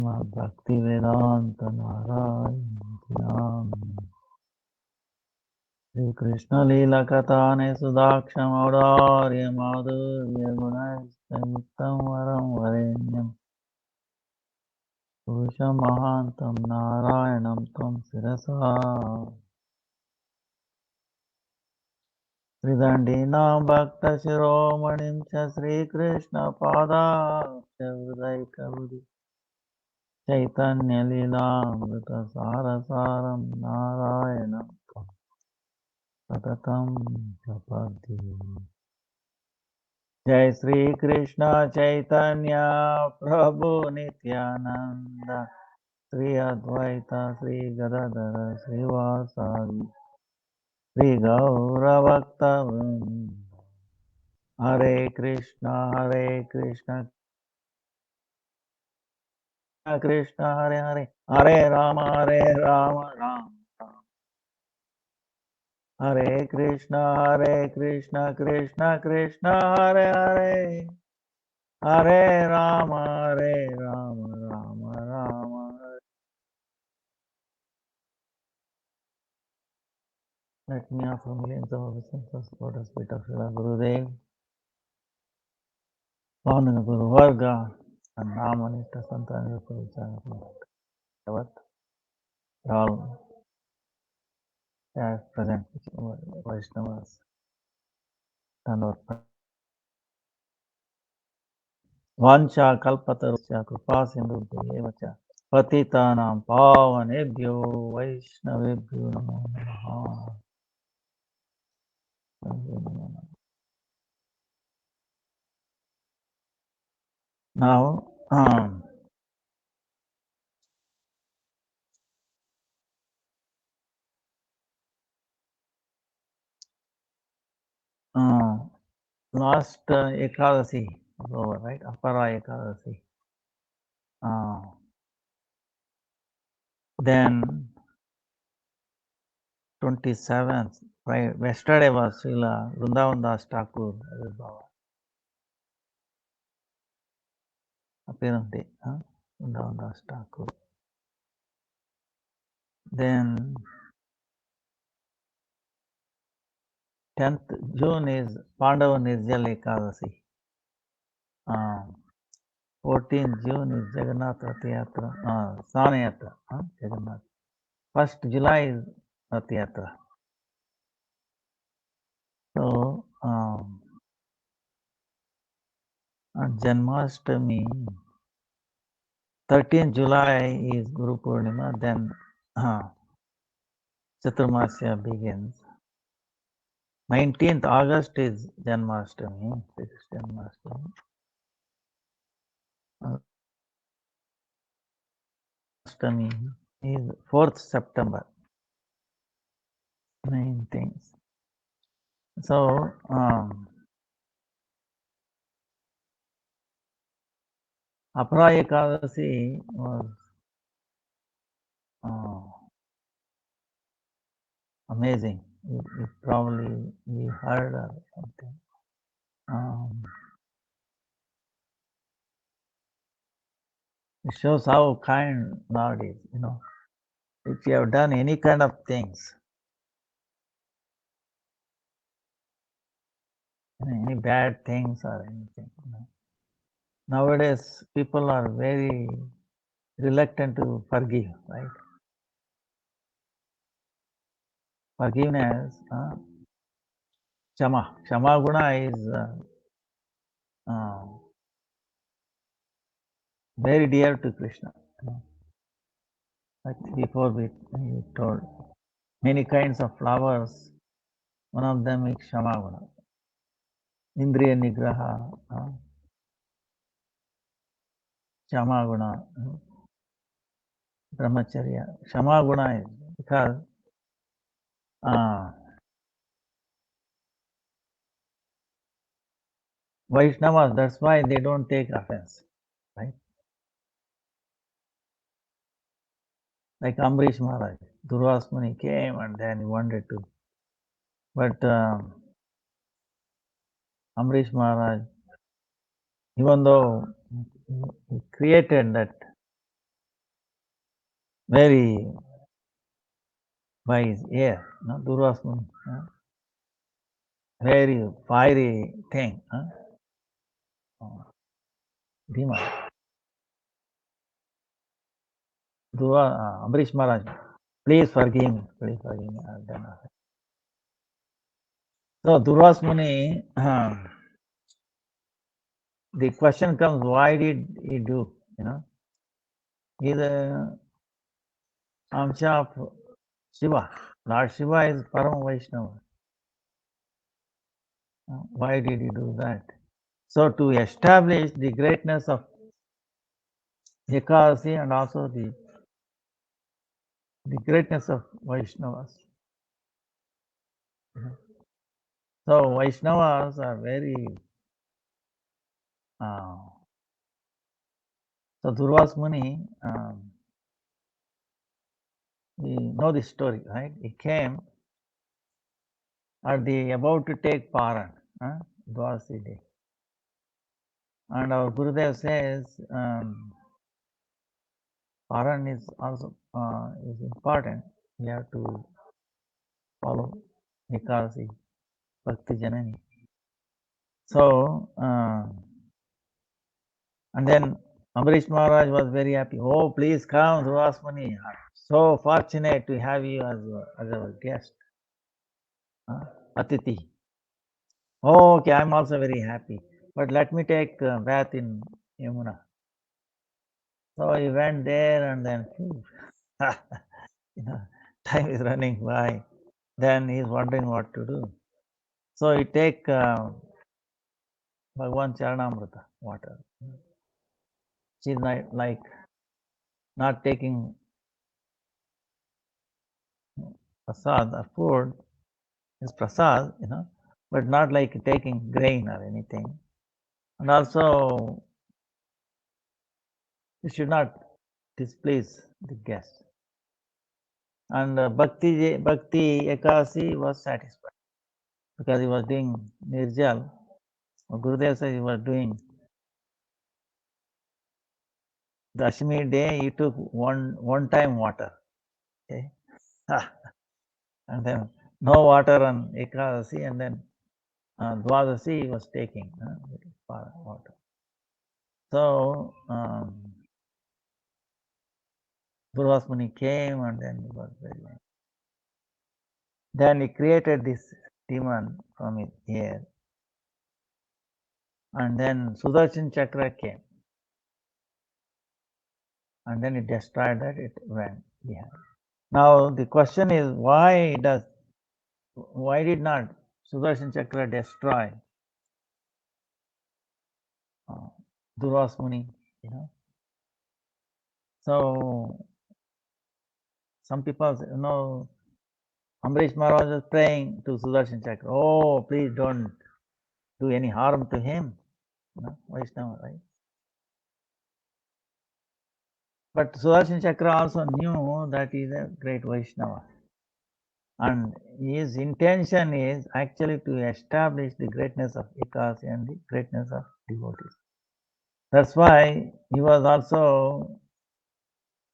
Bhaktivedanta Narayana Shri Krishna Lila Katane Sudaksham Aurarya Madhurya Gunaistantam Varam Varenyam Purusham Mahantam Narayanam Tam Sirasa Sridandinam Bhakta Shiromanim Cha Sri Krishna Pada Hridai Chaitanya Lilamrita Sarasaram Narayanam Satatam Chapati. Jai Sri Krishna Chaitanya Prabhu Nityananda Sri Advaita Sri Gadadara Sri Vasari Sri Gaura Bhakta Vrinda. Hare Krishna Krishna Hare Hare Hare Rama Rama Rama Hare Krishna Krishna Krishna Hare Hare Hare Rama Rama Rama. Let me offer millions of obeisance for the spirit of Srila Gurudev, Bhavana Guru Varga, and Namanita Santana Purichana Bhagavat. All are present Vaishnavas. Vancha Kalpatarusya Kripa Sindhu Devacha Patitanam Pavanebhyo Vaishnavebhyo Namo Namaha. Now, last Ekadasi is over, right? Apara Ekadasi. Then 27th, right? Yesterday was Srila Vrindavan Das Thakur appearance day. Vrindavan Das Thakur. Then 10th June is Pandava Nirjala Ekadasi. 14th June is Jagannath Rath Yatra, Snana Yatra, Jagannath. 1st July is Rath Yatra. So, on Janmashtami, 13th July is Guru Purnima, then Chaturmasya begins. 19th August is Janmashtami, 6th Janmashtami. Ashtami is 4th September. 9 things. So, Apara Ekadasi was amazing. You probably heard or something. It shows how kind Lord is, If you have done any kind of things, any bad things or anything, nowadays people are very reluctant to forgive, right? Forgiveness, Kshama Guna is very dear to Krishna. Like before we told, many kinds of flowers, one of them is Kshama Guna. Indriya Nigraha, Kshama Guna, Brahmacharya. Kshama Guna is because Vaishnavas, that's why they don't take offense, right? Like Ambrish Maharaj, Durvas Muni came and then he wanted to. But Ambrish Maharaj, even though he created that very by his ear, no? Durvas Muni, very fiery thing, demon. Ambrish Maharaj, please forgive me, please forgive me. So Durvas Muni, the question comes, why did he do? He's a Amsha of Shiva. Lord Shiva is Param Vaishnava. Why did he do that? So to establish the greatness of Ekadasi and also the greatness of Vaishnavas. So Vaishnavas are very so Durvas Muni, we know the story, right? He came at the about to take Paran, Dwasi day. And our Gurudev says Paran is also is important. We have to follow Ekadasi, Bhakti Janani. So, and then Ambrish Maharaj was very happy. Oh, please come, Durvas Muni. So fortunate to have you as our guest, Atiti. Oh, okay, I'm also very happy. But let me take a bath in Yamuna. So he went there and then, time is running by. Then he's wondering what to do. So he take Bhagwan Charanamrita water. She's like not taking prasad or food is prasad, but not like taking grain or anything. And also, you should not displease the guest. And Bhakti Ekasi was satisfied because he was doing Nirjal. Gurudev said he was doing the Ashmi day, he took one time water. Okay? And then no water on Ekadasi, and then Dwadasi he was taking water. So Durvas Muni came and then he was very angry. Then he created this demon from his ear. And then Sudarshan Chakra came. And then it destroyed that, it went behind. Now the question is, why did not Sudarshan Chakra destroy Durvas Muni? So some people, Ambrish Maharaj was praying to Sudarshan Chakra. Oh, please don't do any harm to him. Vaishnava, right? But Sudarshan Chakra also knew that he is a great Vaishnava. And his intention is actually to establish the greatness of Ekadasi and the greatness of devotees. That's why he was also,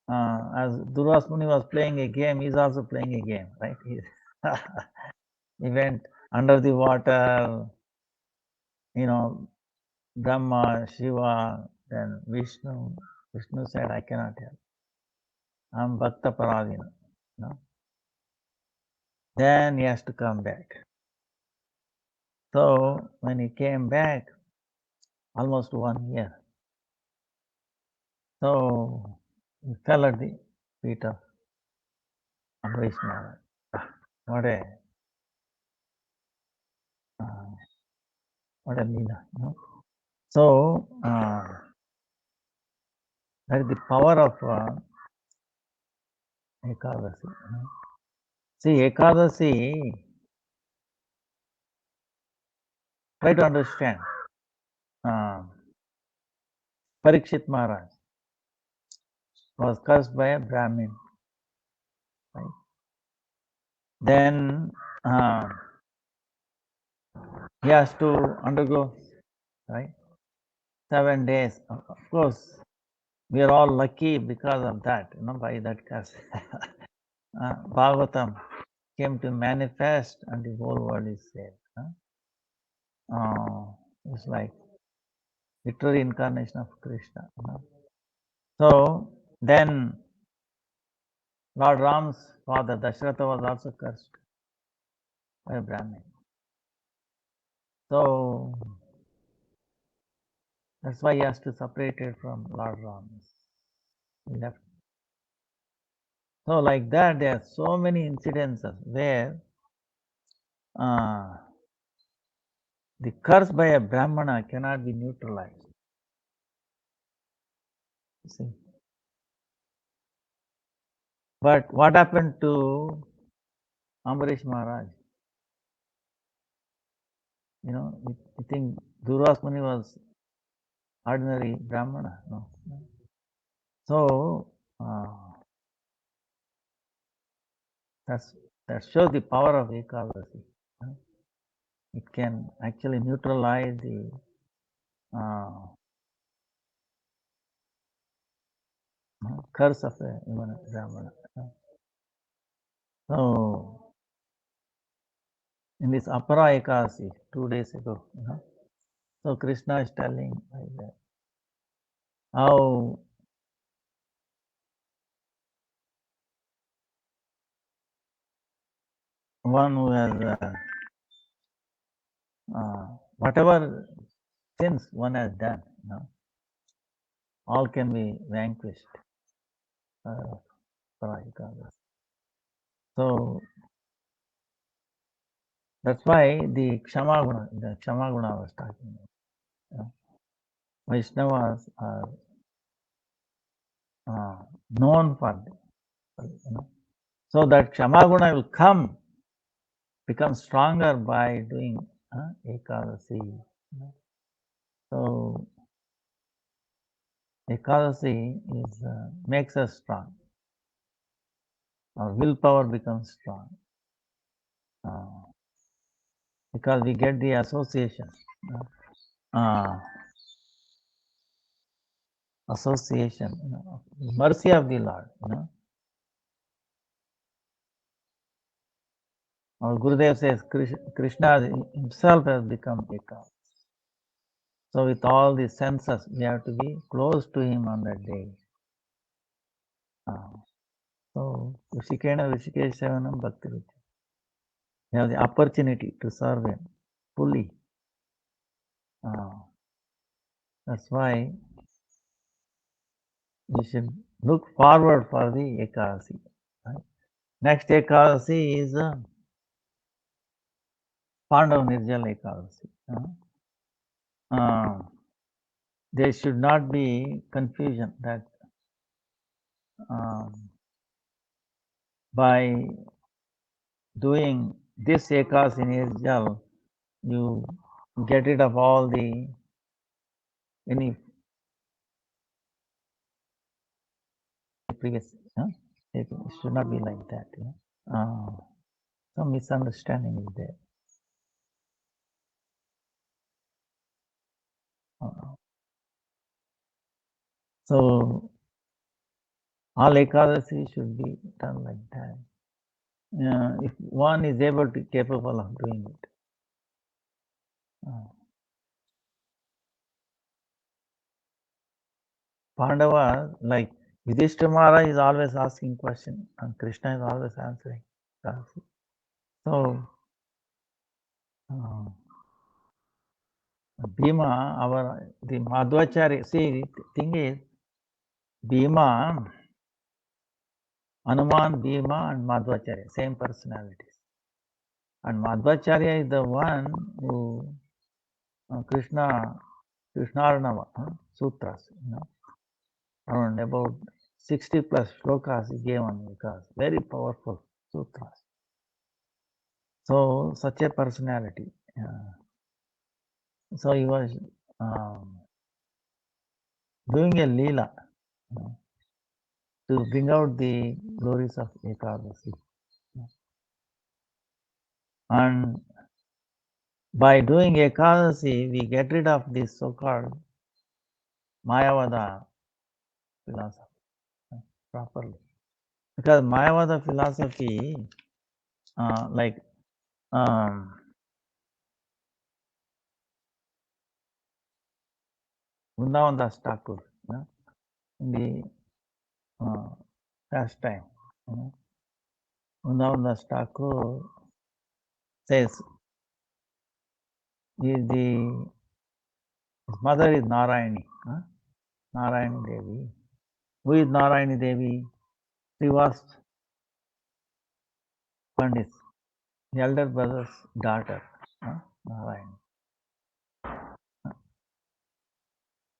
as Durvas Muni was playing a game, he's also playing a game, right? He went under the water, Brahma, Shiva, then Vishnu. Vishnu said, I cannot help. I'm Bhakta Paradina. Then he has to come back. So when he came back, almost 1 year, so he fell at the feet of Ambrish Maharaj. What a leela, So that is the power of Ekadasi. See, Ekadasi, try to understand. Parikshit Maharaj was cursed by a Brahmin. Right? Then he has to undergo 7 days. Of course, We are all lucky because of that, by that curse. Bhagavatam came to manifest and the whole world is saved. It's like literary incarnation of Krishna. So then Lord Ram's father Dasharatha was also cursed by a Brahmin. So that's why he has to separate it from Lord Ram. He left. So like that, there are so many incidences where the curse by a Brahmana cannot be neutralized. You see. But what happened to Ambarish Maharaj? You think Durvas Muni was ordinary Brahmana? No. So that shows the power of Ekadasi. It can actually neutralize the curse of a Brahmana. So in this Apara Ekadasi 2 days ago, so Krishna is telling like that, how one who has whatever sins one has done, all can be vanquished. So that's why the Kshama Guna was talking about. Vaishnavas are known for this, so that Kshama Guna will become stronger by doing Ekadasi. So Ekadasi makes us strong. Our willpower becomes strong because we get the association. Mercy of the Lord. Our Gurudev says Krishna himself has become Ekadasi. So with all the senses, we have to be close to him on that day. So Rishikena Rishikesh Sevanam Bhakti Ruchi. We have the opportunity to serve him fully. That's why we should look forward for the Ekadasi. Right? Next Ekadasi is Pandav Nirjala Ekadasi. There should not be confusion that by doing this Ekadasi Nirjal, you get rid of all any previous. It should not be like that. Some misunderstanding is there. So all Ekadasi should be done like that. If one is capable of doing it. Pandava, like Yudhishthira Maharaj is always asking questions and Krishna is always answering. So Bhima, the Madhvacharya, see, the thing is, Bhima, Hanuman, Bhima and Madhvacharya, same personalities. And Madhvacharya is the one who Krishnarnava sutras, around about 60 plus shlokas he gave on Vikas, very powerful sutras. So such a personality. So he was doing a leela to bring out the glories of Ekadasi. And by doing Ekadasi, we get rid of this so-called Mayavada philosophy properly. Because Mayavada philosophy, like Vrindavan Das Thakur, in the past time, Vrindavan Das Thakur says his mother is Narayani, Narayani Devi. Who is Narayani Devi? She was Pandit, the elder brother's daughter, Narayani.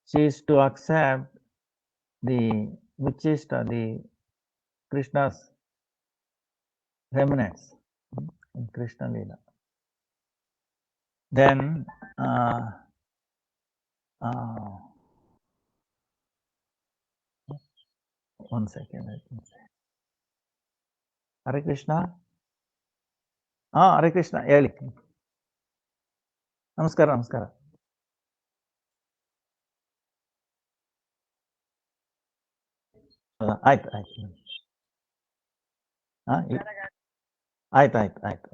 She is to accept the Vichista, the Krishna's remnants in Krishna Lila. Then one second, let me say. Hare Krishna. Hare Krishna, ಹೇಳಿ. ನಮಸ್ಕಾರ ನಮಸ್ಕಾರ. ಆಯ್ತು ಆಯ್ತು ಆಯ್ತು ಆಯ್ತು ಆಯ್ತು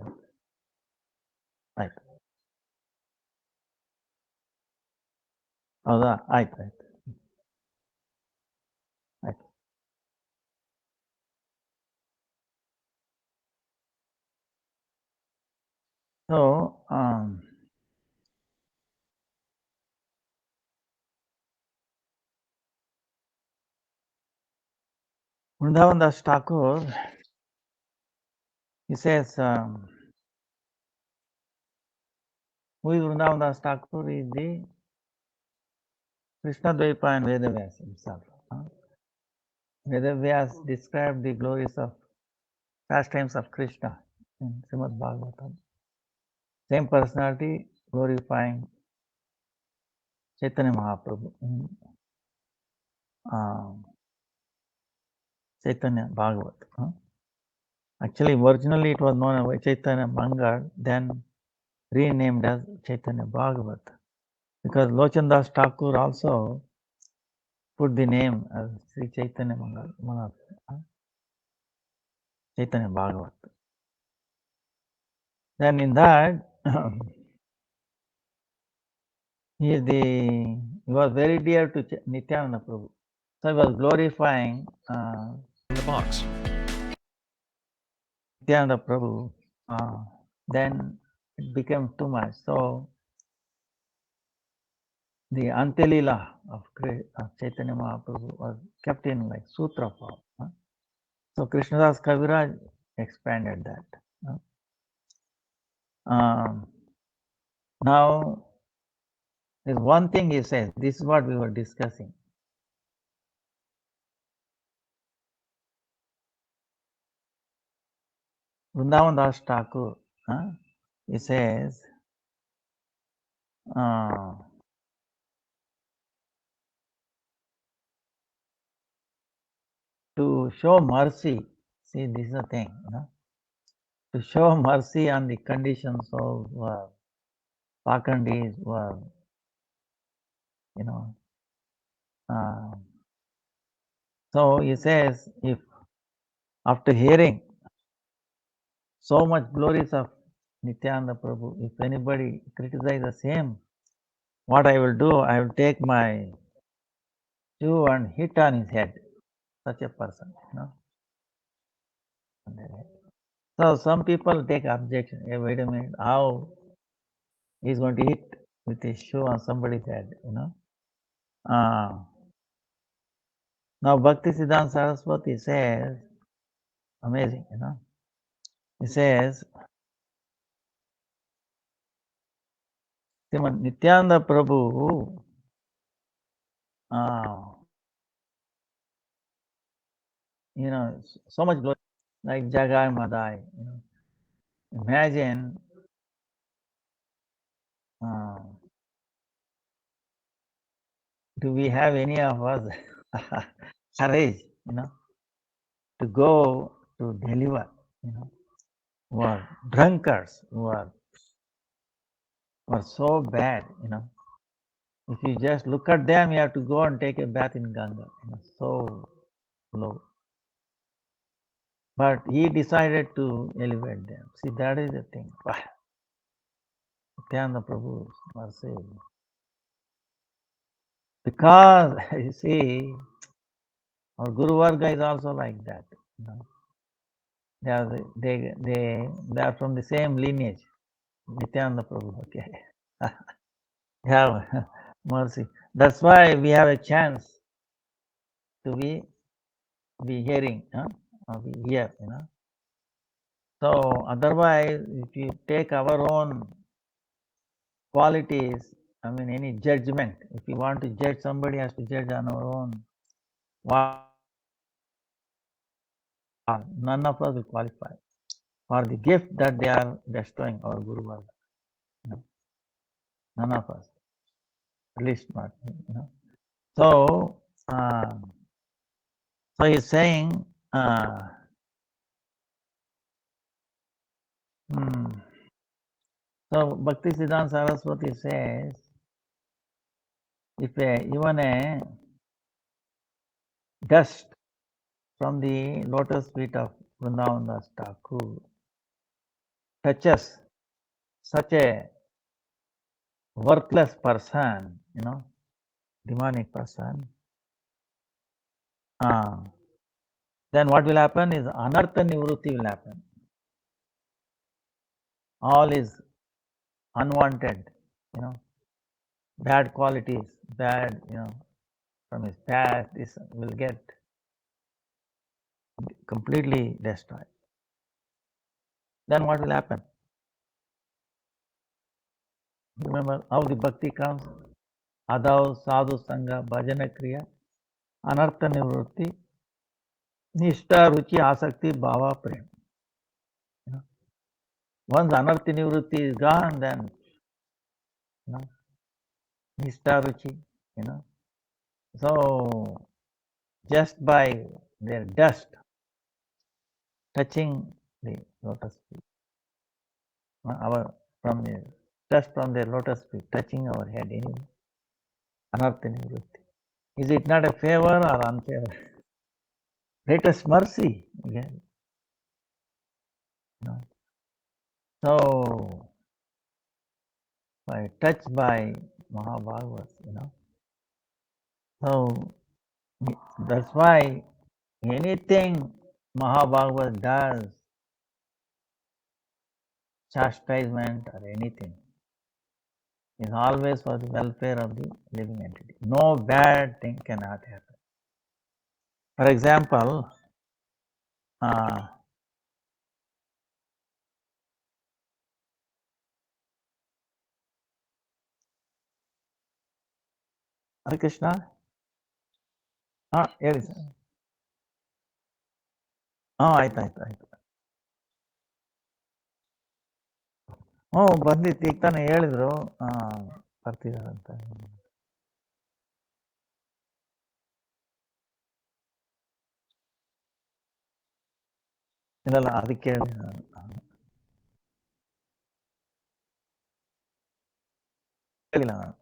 ಆಯ್ತು. ಹೌದಾ, ಆಯ್ತು ಆಯ್ತು ಆಯ್ತು. So Vrindavan Das Thakur, he says, who is Vrindavan Das Thakur? Is the Krishna Dvaipayan Vedavyas himself. Vedavyas described the glories of pastimes of Krishna in Srimad Bhagavatam. Same personality glorifying Chaitanya Mahaprabhu in Chaitanya Bhagavat. Actually, originally it was known as Chaitanya Mangal, then renamed as Chaitanya Bhagavat. Because Lochandas Thakur also put the name as Sri Chaitanya Mangal, Chaitanya Bhagavat. Then in that, he was very dear to Nityananda Prabhu. So he was glorifying in the box. Nityananda Prabhu. Then it became too much. So the Antelila of Chaitanya Mahaprabhu was kept in like sutra form. So Krishnadas Kaviraj expanded that. Now, there's one thing he says, this is what we were discussing. Vrindavan Das Thakur, he says, to show mercy, see, this is the thing, to show mercy on the conditions of Pakandis were, so he says, if after hearing so much glories of Nityananda Prabhu, if anybody criticizes the same, what I will do, I will take my shoe and hit on his head. Such a person, So some people take objection. Hey, wait a minute, how he's going to hit with his shoe on somebody's head, Now Bhakti Siddhanta Saraswati says, amazing, he says, Nityananda Prabhu, so much glory, like Jagai Madai, imagine do we have any of us courage, to go to deliver, who are drunkards, who are so bad, If you just look at them, you have to go and take a bath in Ganga. So low. But he decided to elevate them. See, that is the thing. Nityananda Prabhu mercy. Because you see, our Guru Varga is also like that. You know. They are from the same lineage. Nityananda Prabhu. Okay. Have mercy. That's why we have a chance to be hearing, or be here, So otherwise, if you take our own qualities, I mean any judgment, if you want to judge, somebody has to judge on our own. None of us will qualify for the gift that they are bestowing our Guru Varga. None of us, at least not. So, so he's saying, so Bhakti Siddhanta Saraswati says, if even a dust from the lotus feet of Vrindavan Das Thakur touches such a worthless person, demonic person, then what will happen is anartha nivrutti will happen. All is unwanted, bad qualities, bad, from his past, this will get completely destroyed. Then what will happen? Remember how the bhakti comes? Adav, sadhu, sangha, bhajana kriya, anartha nivrutti, nishta, ruchi, asakti, bhava, prem. Once anartha nivrutti is gone, then nishta, ruchi, So just by their dust touching the lotus feet, from the dust from their lotus feet touching our head anyway, anartha nivrutti. Is it not a favor or unfavor? Greatest mercy again. So by touched by Mahabhagavas, So that's why anything Mahabhagavad does, chastisement or anything, is always for the welfare of the living entity. No bad thing cannot happen. For example, Hare Krishna, ಹೇಳಿ sir. ಆಯ್ತು. ಬಂದಿತ್ತು ಈಗ ತಾನೇ ಹೇಳಿದ್ರು ಬರ್ತಿದಾರಂತ. ಇಲ್ಲ ಅದಕ್ಕೆ ಹೇಳಿ ಹೇಳಿಲ್ಲ ನಾನು.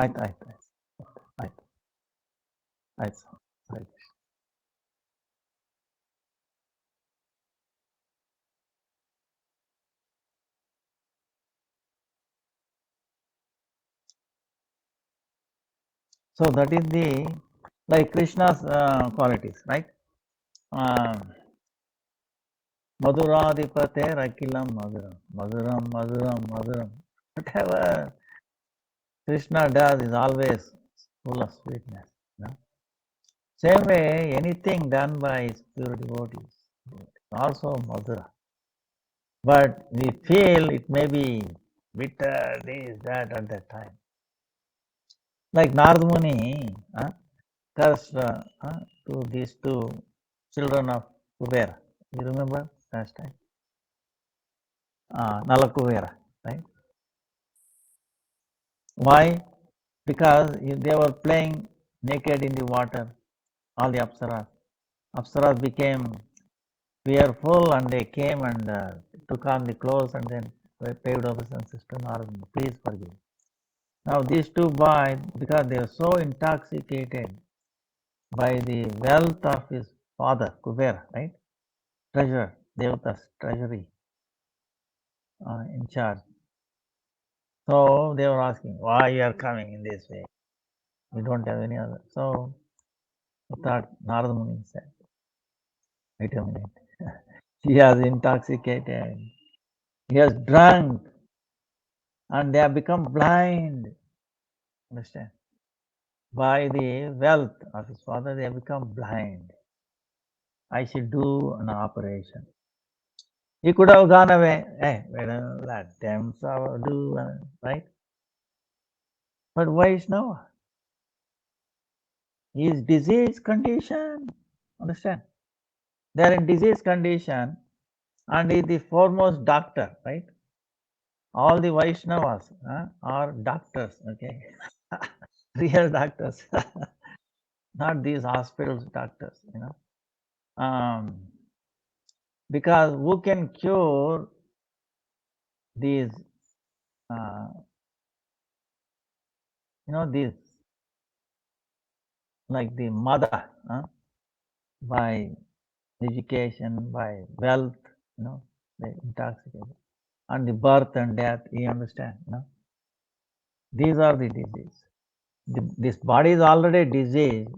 ಆಯ್ತು. ಸರಿ. So that is the like Krishna's qualities, right? Madhuradipate Rakilam Madhuram. Whatever Krishna does is always full of sweetness. Same way, anything done by his pure devotees, also Madhura. but we feel it may be bitter, this, that at that time. Like Narad Muni cursed to these two children of Kubera. You remember last time? Nalakubera, right? Why? Because they were playing naked in the water, all the Apsaras. Apsaras became fearful and they came and took on the clothes and then paved obeisance to Narad. Please forgive. Now these two boys, because they were so intoxicated by the wealth of his father, Kubera, right? Treasurer, Devata's treasury in charge. So they were asking, why you are coming in this way? We don't have any other. So I thought Narada Muni said, wait a minute. He has intoxicated. He has drunk and they have become blind. Understand? By the wealth of his father, they have become blind. I should do an operation. He could have gone away. Hey, let them do, right? But Vaishnava, he is disease condition. Understand? They are in disease condition and he is the foremost doctor, right? All the Vaishnavas are doctors, okay? Real doctors, not these hospitals doctors, because who can cure these, these, like the mother, by education, by wealth, they intoxicated, and the birth and death, you understand, these are the disease. This body is already diseased,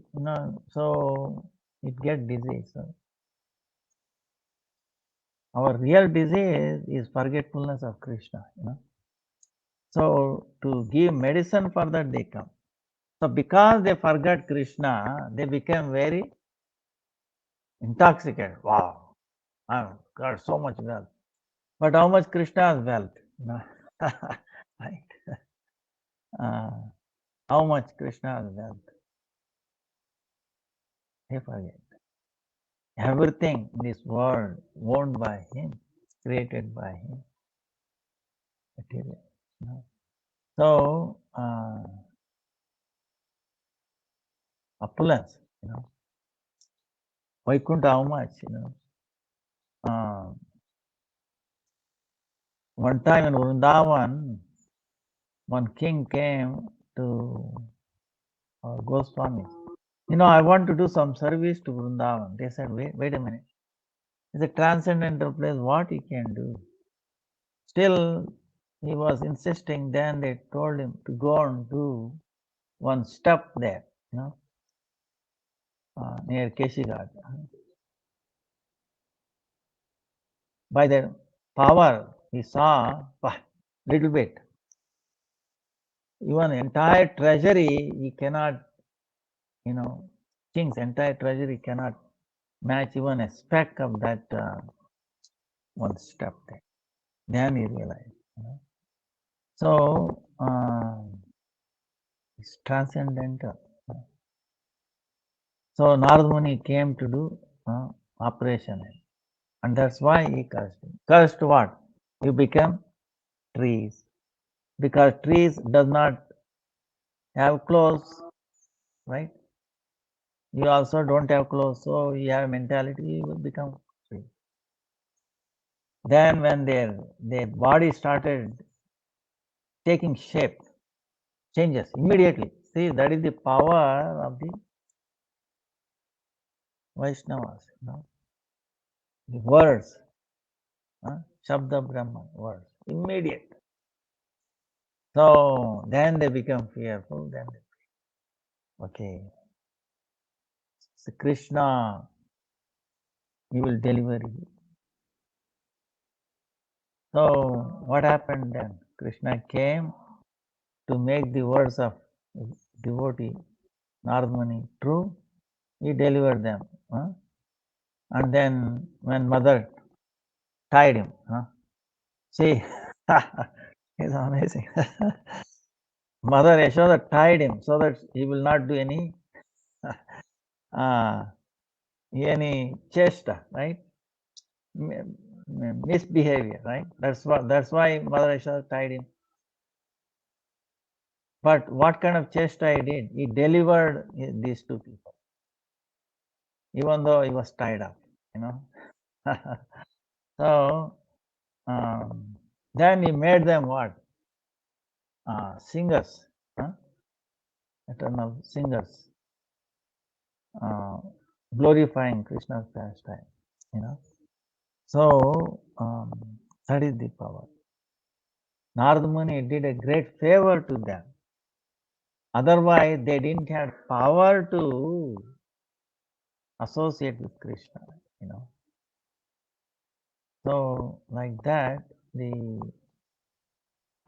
so it gets disease. So our real disease is forgetfulness of Krishna, So to give medicine for that they come. So because they forgot Krishna, they became very intoxicated. Wow, I've got so much wealth. But how much Krishna has wealth? Right? How much Krishna has wealth? They forget. Everything in this world owned by him, created by him, material. So opulence, Vaikuntha, how much, one time in Vrindavan, one king came to Goswami. I want to do some service to Vrindavan. They said, wait a minute. It's a transcendental place. What he can do? Still, he was insisting. Then they told him to go and do one step there, near Keshighat. By the power, he saw little bit. Even entire treasury, he cannot, king's entire treasury cannot match even a speck of that one step there. Then he realized. So it's transcendental. So Narad Muni came to do operation, and that's why he cursed him. Cursed what? You become trees, because trees does not have clothes, right? You also don't have clothes, so you have mentality, you will become free. Then when their body started taking shape, changes immediately. See, that is the power of the Vaishnavas, the words, Shabda Brahman, words, immediate. So then they become fearful, then okay. So Krishna, he will deliver you. So what happened then? Krishna came to make the words of devotee Narad Muni true. He delivered them. And then when mother tied him, See, it's amazing. Mother Yashoda tied him so that he will not do any chesta, right? Misbehavior, right? That's why Mother Yashoda tied him. But what kind of chesta he did? He delivered these two people, even though he was tied up, you know. So then he made them what? Singers, eternal singers, glorifying Krishna's pastime, you know. So that is the power. Narada Muni did a great favor to them. Otherwise, they didn't have power to associate with Krishna, you know. So like that, the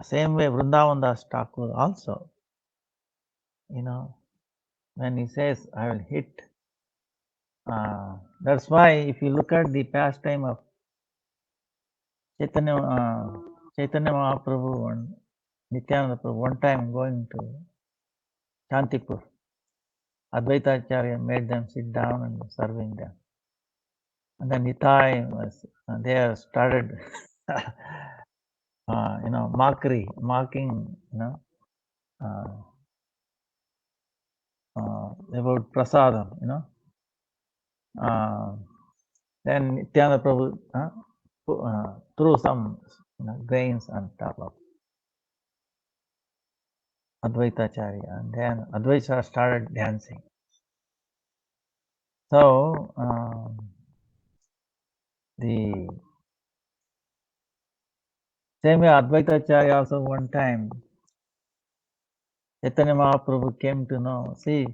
same way Vrindavan Das Thakur also, you know, when he says, I will hit, that's why if you look at the pastime of Chaitanya Mahaprabhu and Nityananda Prabhu, one time going to Shantipur, Advaita Acharya made them sit down and serving them. And then Nitai was there, started, mocking, about prasadam, then Nityananda Prabhu threw some grains on top of Advaita Acharya, and then Advaita started dancing. So the same way Advaita Acharya also one time, Chaitanya Mahaprabhu came to know, see,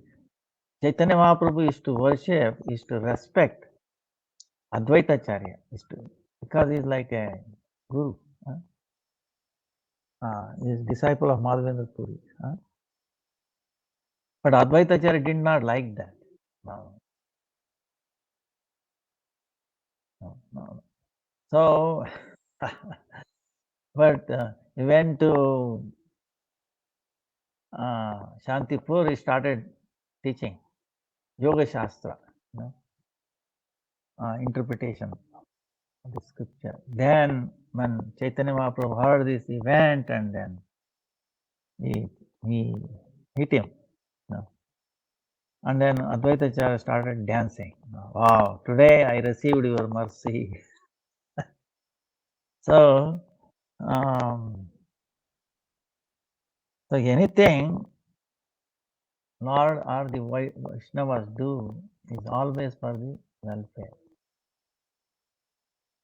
Chaitanya Mahaprabhu is to worship, is to respect Advaita Acharya, because he's like a guru. He's disciple of Madhavendra Puri. But Advaita Acharya did not like that. No. So, but he went to Shantipur, he started teaching Yoga Shastra, interpretation of the scripture. Then when Chaitanya Mahaprabhu heard this event, and then he hit him. And then Advaita Acharya started dancing. Wow, today I received your mercy. So anything Lord or the Vaishnavas do is always for the welfare.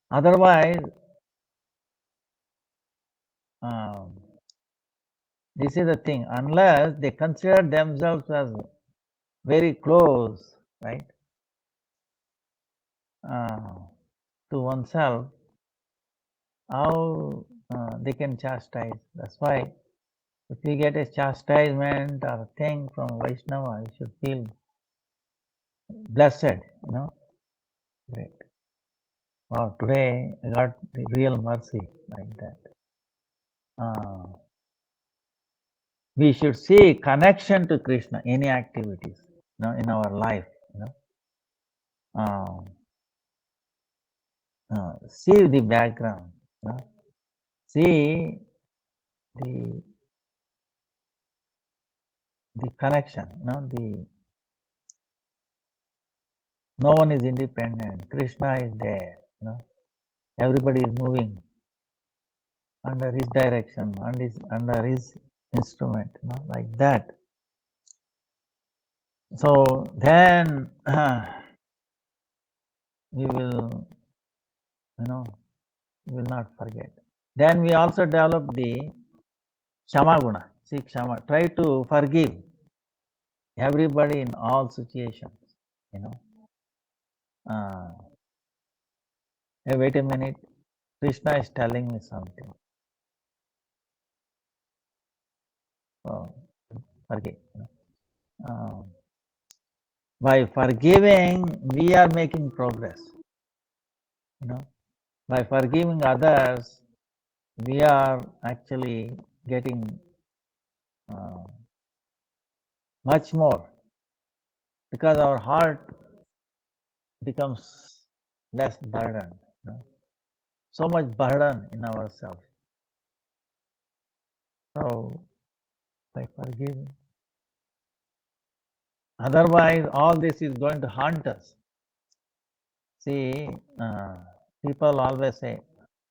Otherwise, this is the thing, unless they consider themselves as very close, right, to oneself, how they can chastise. That's why if you get a chastisement or thing from Vaishnava, you should feel blessed, Great. Wow, today I got the real mercy, like that. We should see connection to Krishna, any activities, in our life, see the background, see the connection, no one is independent. Krishna is there, everybody is moving under his direction, under his instrument, like that. So then we will, we will not forget. Then we also develop the Kshama Guna. See, Kshama, try to forgive everybody in all situations, Hey, wait a minute, Krishna is telling me something. So, forgive. By forgiving, we are making progress. By forgiving others, we are actually getting much more because our heart becomes less burden. So much burden in ourselves. So by forgiving. Otherwise, all this is going to haunt us. See, people always say,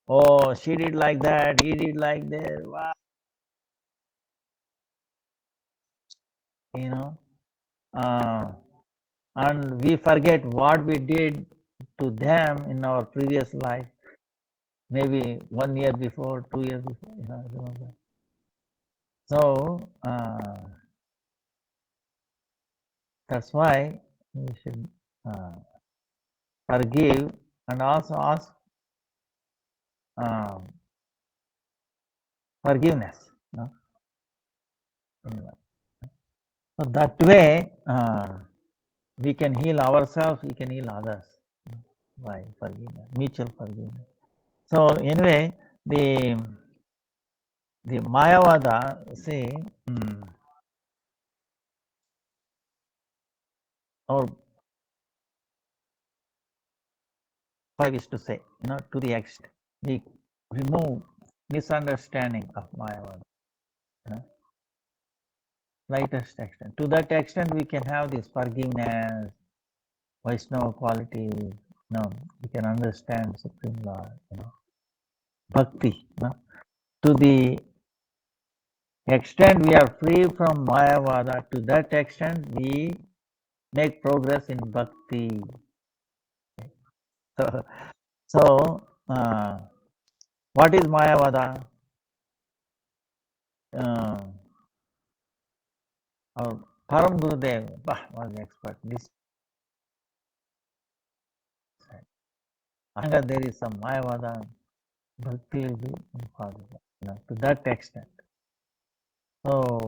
"Oh, she did like that, he did like this." Wow. You know, and we forget what we did to them in our previous life, maybe 1 year before, 2 years before. Remember. So that's why we should forgive and also ask forgiveness. So that way we can heal ourselves, we can heal others by forgiveness, mutual forgiveness. So anyway, the Mayavada, see, or I wish to say, to the extent we remove misunderstanding of Mayavada, lightest extent. To that extent, we can have this forgiveness, Vaishnava quality. We can understand Supreme Lord. Bhakti. To the extent we are free from Mayavada, to that extent we make progress in Bhakti. So what is Mayavada? Our Param Gurudev was the expert. This anger there is some Mayavada, Bhakti will be impossible. To that extent. So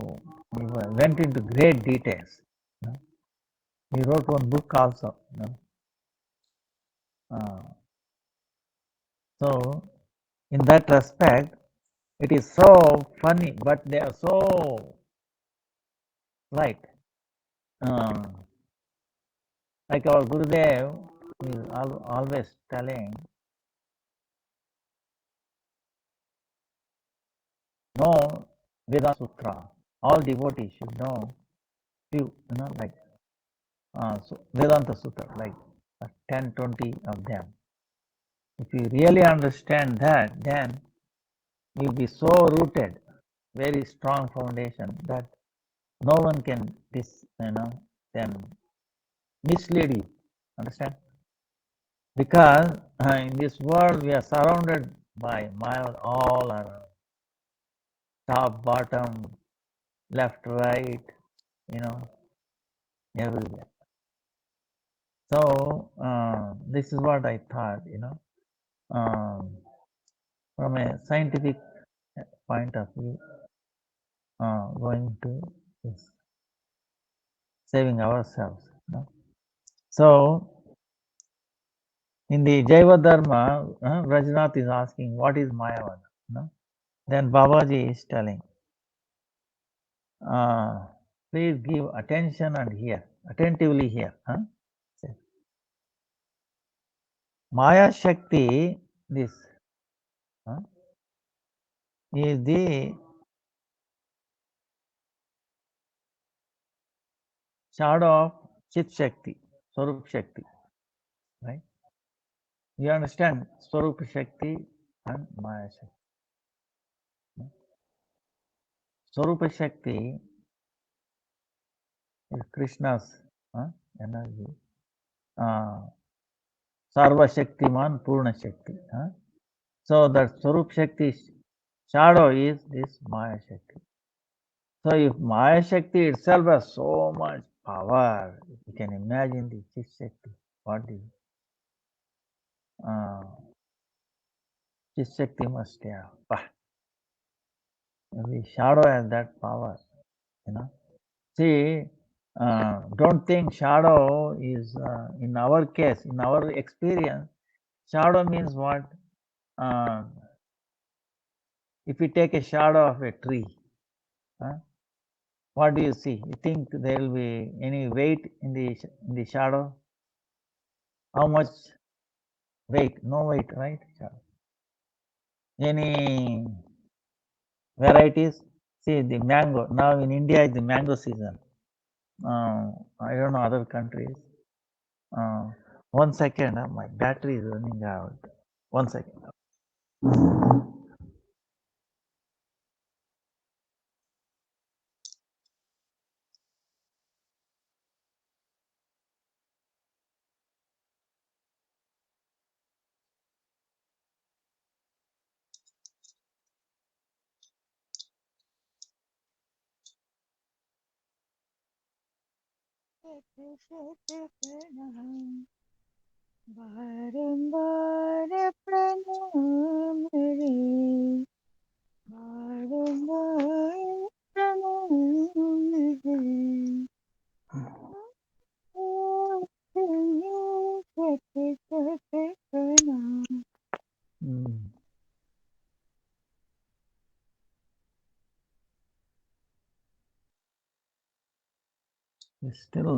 we went into great details. He wrote one book also. So in that respect, it is so funny, but they are so light. Like our Gurudev is always telling, know Vedanta Sutra. All devotees should know few, like Vedanta Sutra, like 10, 20 of them. If you really understand that, then you'll be so rooted, very strong foundation that no one can then mislead you. Understand? Because in this world we are surrounded by Maya all around, top, bottom, left, right, everywhere. So this is what I thought, from a scientific point of view, going to this saving ourselves. So in the Jaiva Dharma, Rajnath is asking, what is Mayavada? Then Babaji is telling, please give attention and hear, attentively hear. Maya Shakti, this is the shadow of Chit Shakti, Swarup Shakti, right? You understand Swarup Shakti and Maya Shakti. Swarupa Shakti is Krishna's energy. Sarva Shaktiman Purna Shakti. So that Swarup Shakti shadow is this Maya Shakti. So if Maya Shakti itself has so much power, you can imagine the Chit Shakti. What is Chit Shakti must have. The shadow has that power, See, don't think shadow is, in our case, in our experience, shadow means what? If you take a shadow of a tree, what do you see? You think there will be any weight in the shadow? How much weight? No weight, right? Any varieties? See the mango. Now in India is the mango season. I don't know other countries. 1 second, my battery is running out. 1 second. बारंबार प्रणाम रे बारंबार प्रणाम रे सत सत प्रणाम. It's still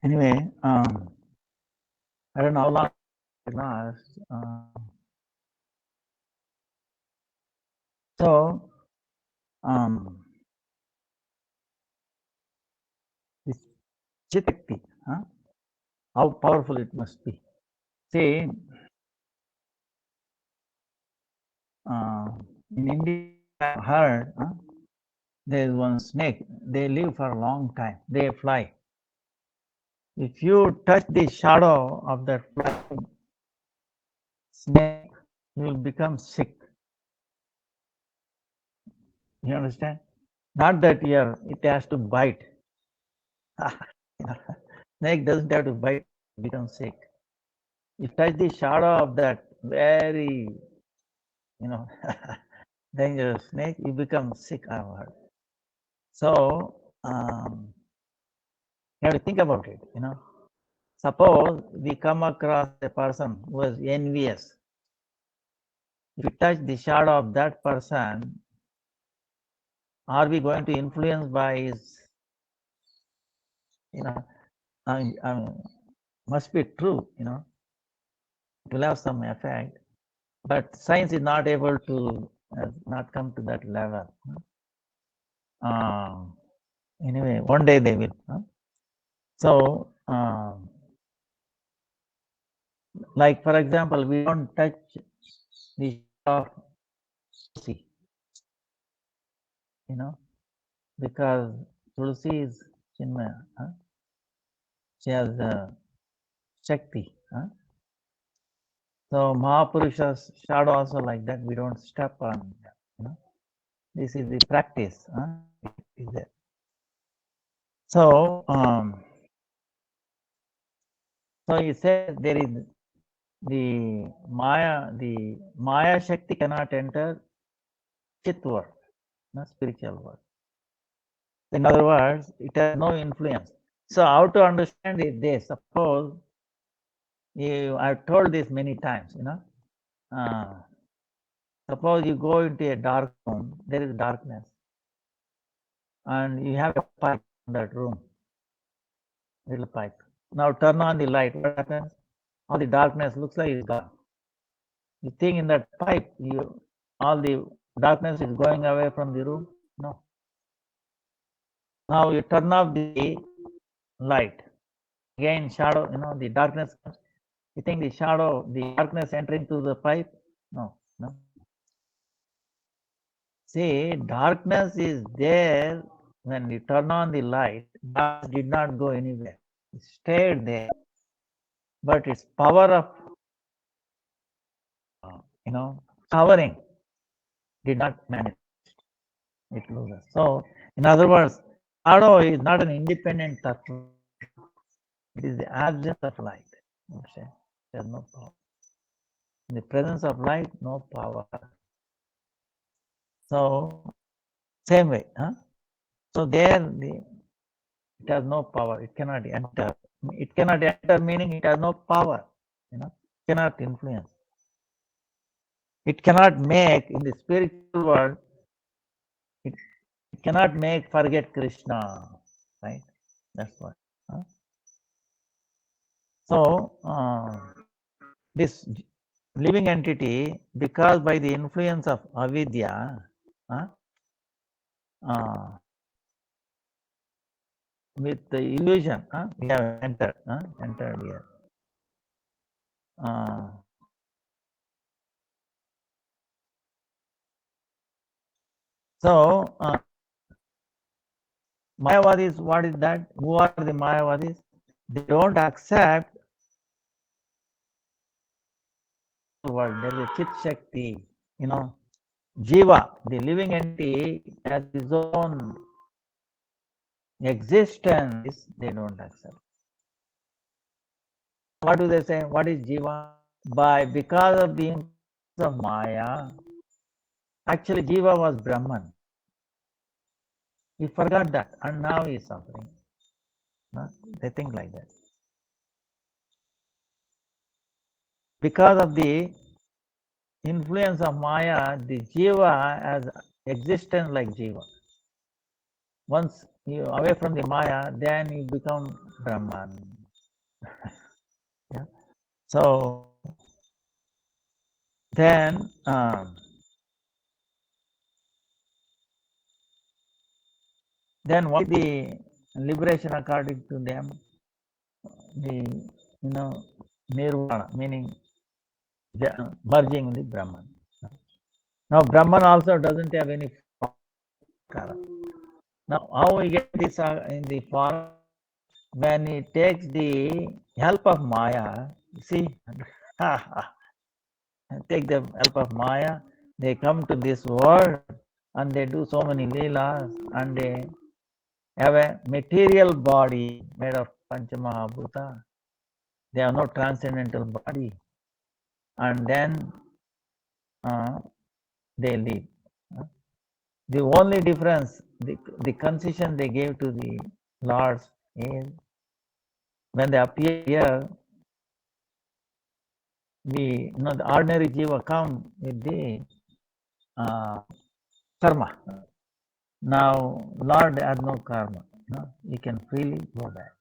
anyway. I don't know how long it lasts. So this Chitakti, how powerful it must be. See, in India, I heard there is one snake. They live for a long time. They fly. If you touch the shadow of that flying snake, you will become sick. You understand? Not that it has to bite. Snake doesn't have to bite, become sick. You touch the shadow of that very, dangerous snake, you become sick. I've heard. So you have to think about it. Suppose we come across a person who is envious. If you touch the shadow of that person, are we going to influence by his, must be true, it will have some effect, but science is not able to, not come to that level. Anyway, one day they will. So, like for example, we don't touch the shadow of Tulsi, because Tulsi is Chinmaya. She has Shakti. So Mahapurusha's shadow also like that. We don't step on. This is the practice. Is there. So so he says there is the Maya Shakti cannot enter Chit world, not spiritual world. In other words, it has no influence. So how to understand it? This, suppose I've told this many times. Suppose you go into a dark room, there is darkness, and you have a pipe in that room, little pipe. Now turn on the light. What happens? All the darkness looks like it's gone. You think in that pipe, all the darkness is going away from the room? No. Now you turn off the light. Again, shadow, the darkness comes. You think the shadow, the darkness entering through the pipe? No, no. See, darkness is there when we turn on the light. Darkness did not go anywhere. It stayed there. But its power of, covering did not manifest. It loses. So, in other words, shadow is not an independent tattva. It is the absence of light. Okay? There's no power. In the presence of light, no power. So, same way. So, it has no power. It cannot enter. It cannot enter, meaning it has no power. It cannot influence. It cannot make, in the spiritual world, it cannot make forget Krishna. Right? That's what. So, this living entity, because by the influence of avidya, with the illusion, we have entered here. So, Mayavadis, what is that? Who are the Mayavadis? They don't accept the world. There is a Chit Shakti, Jiva, the living entity, has his own existence. They don't accept. What do they say? What is Jiva? Because of the influence of Maya, actually Jiva was Brahman. He forgot that and now he is suffering. They think like that. Because of the influence of Maya, the Jiva has existence like Jiva. Once you away from the Maya, then you become Brahman. Yeah. So then what is the liberation according to them? The nirvana, meaning merging with Brahman. Now Brahman also doesn't have any form. Now how we get this in the form? When he takes the help of Maya, see, take the help of Maya, they come to this world and they do so many leelas and they have a material body made of Panchamahabhuta. They have no transcendental body. And then they leave. The only difference, the concession they gave to the lords is when they appear here, the ordinary jiva come with the karma. Now Lord has no karma. He can freely go back.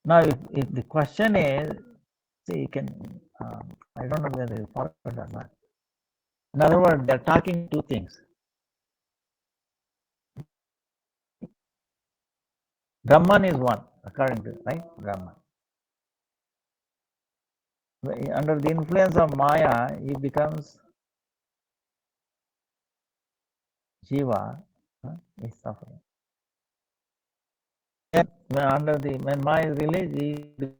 Now if the question is, see, you can, I don't know whether you follow or not. In other words, they're talking two things. Brahman is one, according to, right? Brahman. Under the influence of Maya, he becomes Jiva, is suffering. When Maya is released,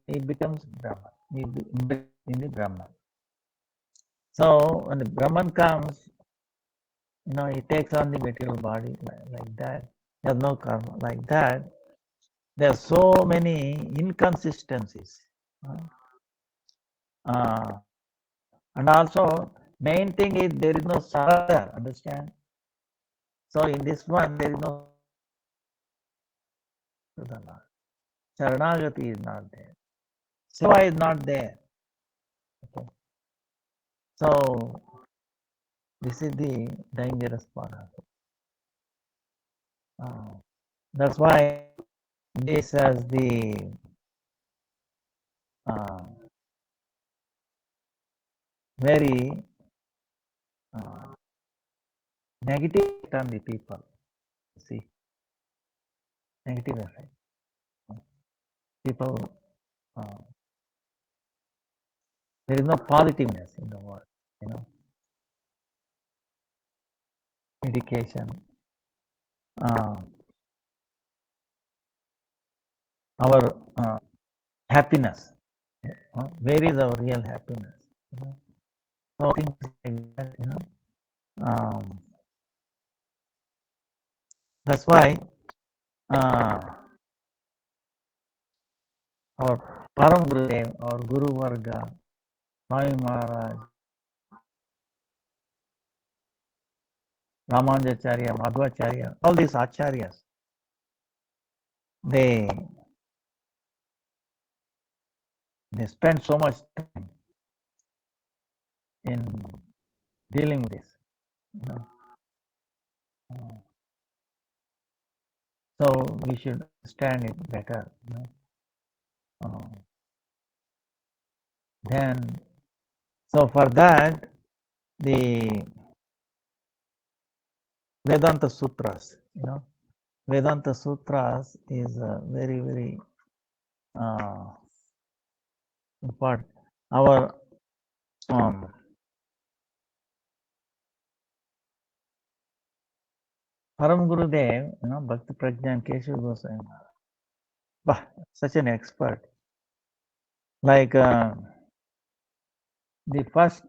he becomes Brahman. He in the Brahman. So when the Brahman comes, he takes on the material body like that. There's no karma like that. There are so many inconsistencies. And also, main thing is there is no surrender, understand? So in this one, there is no Sharanagati is not there. Seva is not there. Okay. So this is the dangerous part of it. That's why this has the very negative effect on the people. See, negative effect. People, there is no positiveness in the world. education, our happiness. Where is our real happiness? So things like that, that's why our Param Gurudev, our Guru Varga, Swami Maharaj, Ramanujacharya, Madhvacharya, all these acharyas, they spend so much time in dealing with this. So we should understand it better. Then, so for that, the Vedanta Sutras, Vedanta Sutras is very, very important. Our Param Gurudev, Bhakti Prajnan Keshav Goswami, such an expert. Like the first,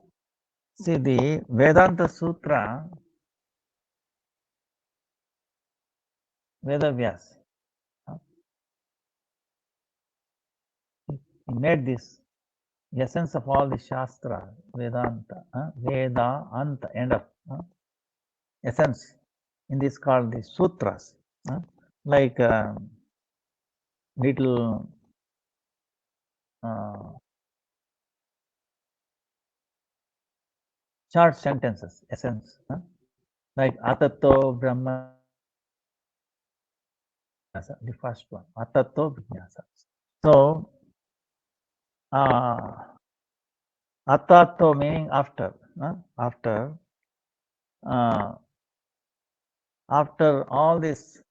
see the Vedanta Sutra, Vedavyas, he made this essence of all the Shastra, Vedanta, Veda, Anta, end of essence. In this called the Sutras, like little short sentences, essence, like Atato Brahma, the first one, Atato Vijnasa. So, Atato meaning after, after all this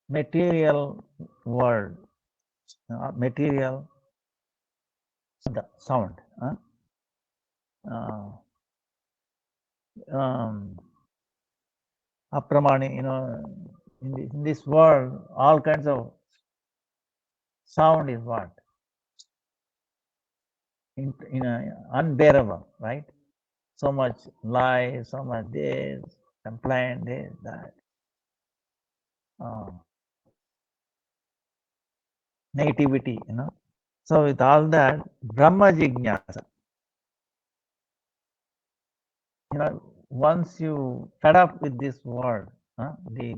material world, material sound, apramani, in this world, all kinds of sound is what? Unbearable, right? So much lies, so much this, complaint, this, that. Negativity, So with all that, Brahma Jignasa, once you fed up with this word, the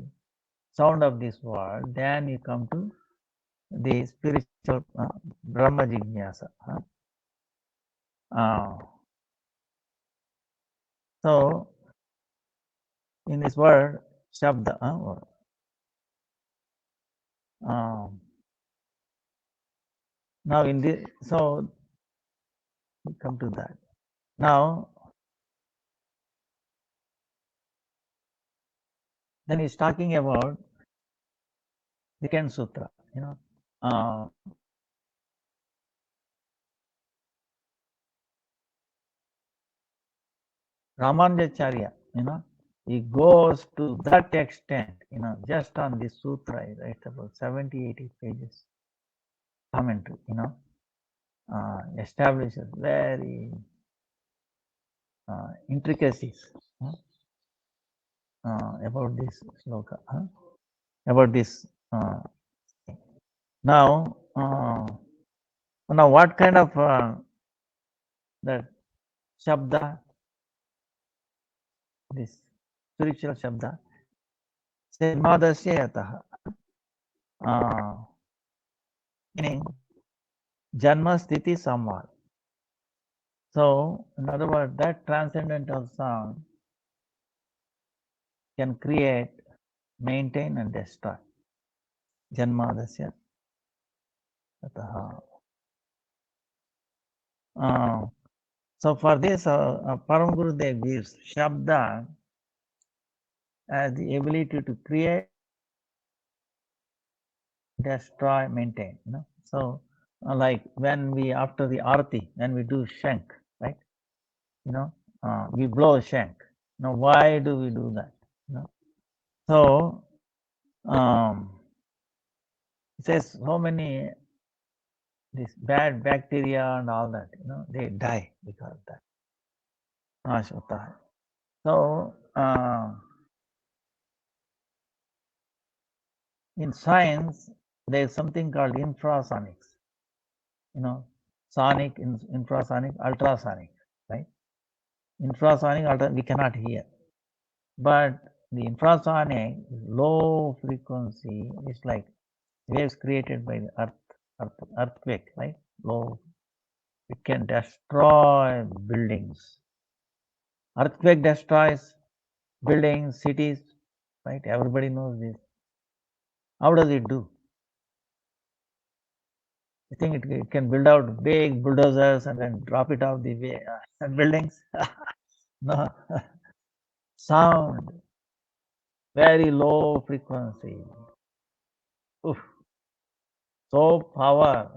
sound of this word, then you come to the spiritual Brahma Jignasa. So in this word, Shabda, now in this, so we come to that. Now, then he's talking about the Ken Sutra, Ramanujacharya, he goes to that extent, just on this sutra, he writes about 70, 80 pages commentary, establishes very intricacies about this sloka, about this. Now, what kind of that Shabda, this spiritual Shabda, Madasya Yataha, meaning Janma Sthiti Samvar. So, in other words, that transcendental sound can create, maintain, and destroy. Janmadasya Tataha. So, for this, Param Gurudev gives Shabda as the ability to create, destroy, maintain. So, like when we, after the arati, when we do shank, right? We blow a shank. Now, why do we do that? So, it says so many this bad bacteria and all that, they die because of that. नाश होता है. So, in science, there is something called infrasonics. Sonic, infrasonic, ultrasonic, right? Infrasonic, we cannot hear. But the infrasonic, low frequency, is like waves created by the earthquake, right? Low. It can destroy buildings. Earthquake destroys buildings, cities, right? Everybody knows this. How does it do? You think it can build out big bulldozers and then drop it off the way, buildings? No. Sound, very low frequency. Oof. So power,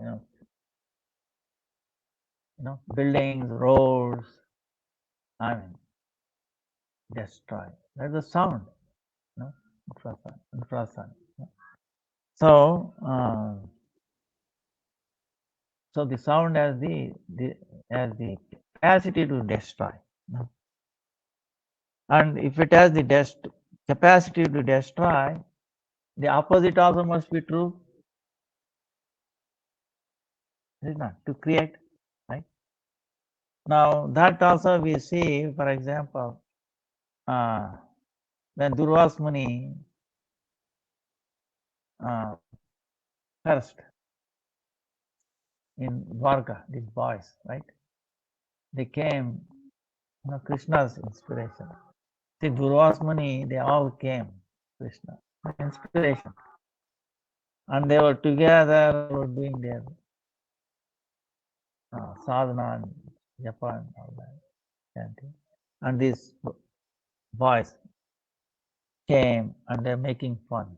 buildings, roads, I mean, destroy. That's the sound, infrasound. So, so the sound has the capacity to destroy. And if it has the capacity to destroy, the opposite also must be true. Is it not? To create, right? Now that also we see, for example, when Durvas Muni cursed in Dwarka, these boys, right? They came, Krishna's inspiration. See, Durvas Muni, they all came, Krishna, inspiration. And they were together, were doing their sadhana and japa and all that chanting. And these boys came and they're making fun.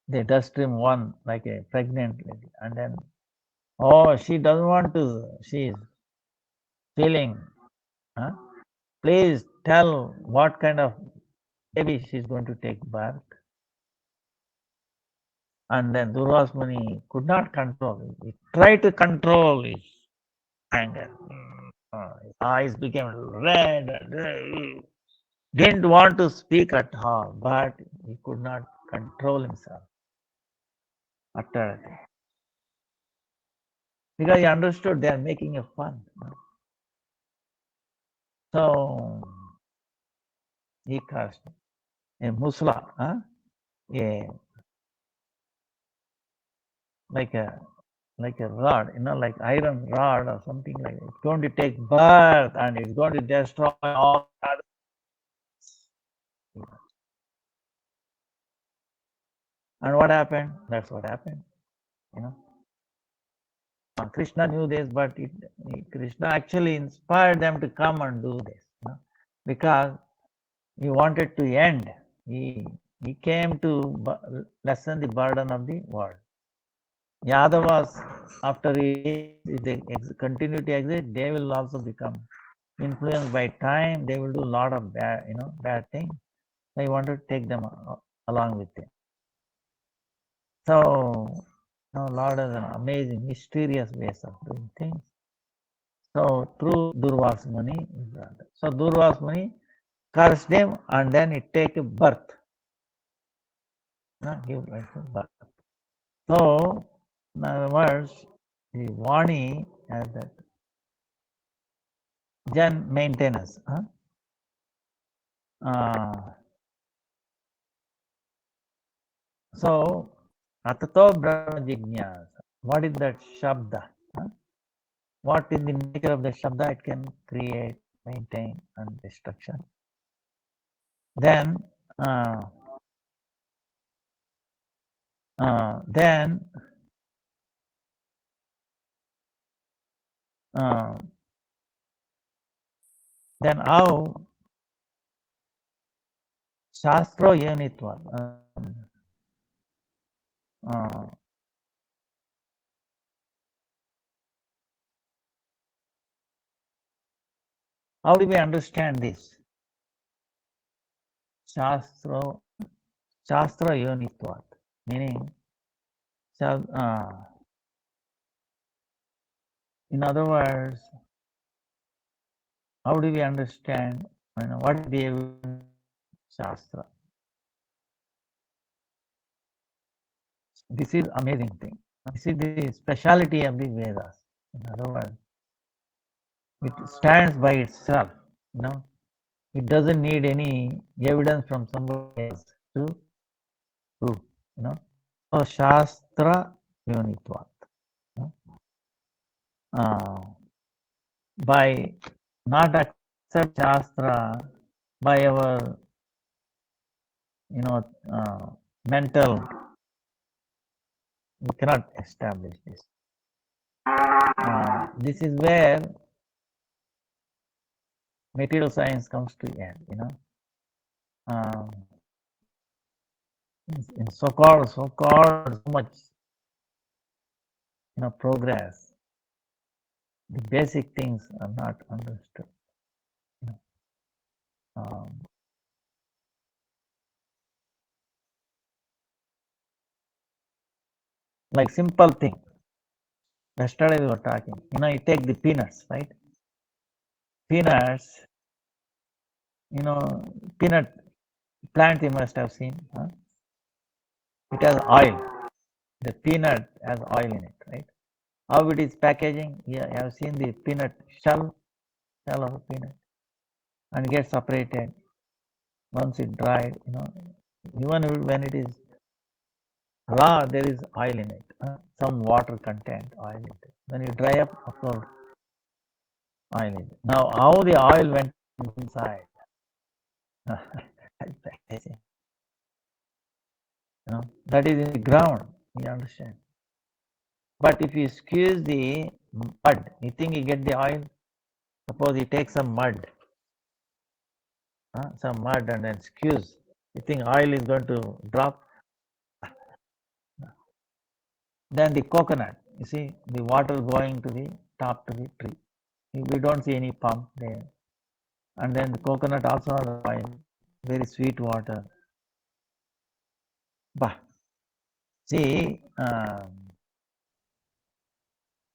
They dust him one like a pregnant lady, and then, oh, she doesn't want to, she's feeling, please tell what kind of baby she's going to take birth. And then Durvas Muni could not control it. He tried to control his anger. His eyes became red. Didn't want to speak at all, but he could not control himself. Utterly. Because he understood they are making a fun. So he cast a musla, like a rod, like iron rod or something like that. It's going to take birth and it's going to destroy all others. And what happened? That's what happened. Krishna knew this, but Krishna actually inspired them to come and do this, because he wanted to end. He came to lessen the burden of the world. Yadavas, after if they continue to exist, they will also become influenced by time. They will do a lot of bad things. So he wanted to take them along with him. So, Lord has an amazing, mysterious ways of doing things. So through Durvas Muni, so Durvas Muni cursed him, and then it take a birth. Give rise to birth. So, in other words, the Vani has that Jan maintenance. So, Atato Brahma Jignasa. What is that Shabda? What is the nature of the Shabda? It can create, maintain, and destruction. Then, then how Shastro Unitva. How do we understand this? Shastra Yonitvat, meaning, in other words, how do we understand, what is the evidence of Shastra? This is amazing thing. This is the speciality of the Vedas. In other words, it stands by itself. It doesn't need any evidence from somebody else to prove. So Shastra Yonitvat. By not accept Shastra, by our mental, we cannot establish this. This is where material science comes to end. In so-called so much progress, the basic things are not understood. Like simple thing. Yesterday we were talking. You take the peanuts, right? Peanuts. Peanut plant you must have seen. Huh? It has oil. The peanut has oil in it, right? How it is packaging? Yeah, you have seen the peanut shell of a peanut, and get separated once it dried. Even when it is raw, there is oil in it. Some water content oil in it. When you dry up, of course, oil in it. Now, how the oil went inside? Packaging. That is in the ground. You understand? But if you squeeze the mud, you think you get the oil? Suppose you take some mud, and then squeeze. You think oil is going to drop? Then the coconut, you see the water going to the top to the tree. We don't see any pump there. And then the coconut also has oil, very sweet water. Bah. See,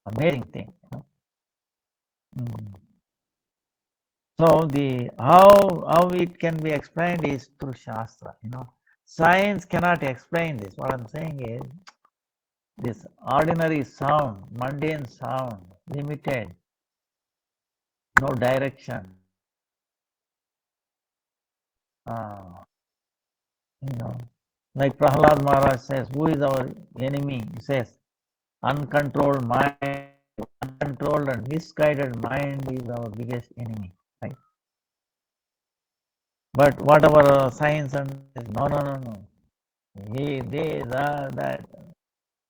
amazing thing. So the how it can be explained is through Shastra. Science cannot explain this. What I'm saying is, this ordinary sound, mundane sound, limited, no direction. Like Prahlad Maharaj says, who is our enemy? He says, uncontrolled mind, uncontrolled and misguided mind is our biggest enemy. Right? But whatever science and no. They that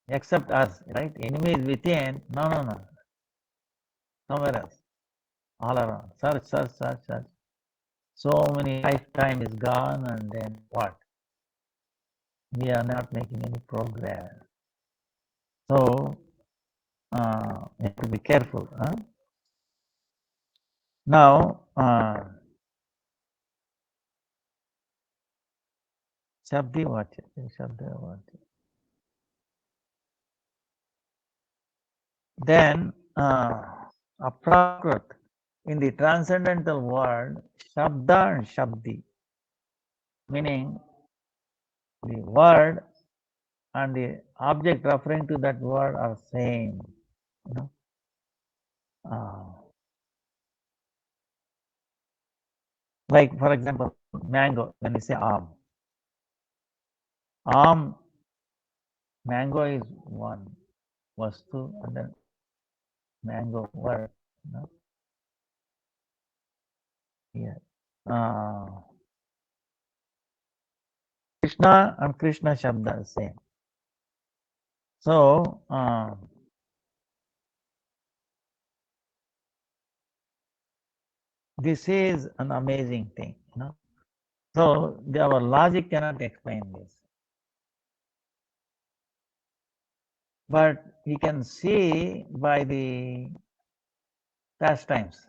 except us, right? Enemy is within. No. Somewhere else. All around. Search. So many lifetime is gone, and then what? We are not making any progress. So you have to be careful. Now, Shabdi Vacha. Then, Aprakrit, in the transcendental world, Shabda and Shabdi, meaning the word and the object referring to that word are same. Like, for example, mango, when you say mango is one vastu, and then mango word. Yeah. Krishna and Krishna Shabda is same. So, this is an amazing thing. So, our logic cannot explain this. But we can see by the past times,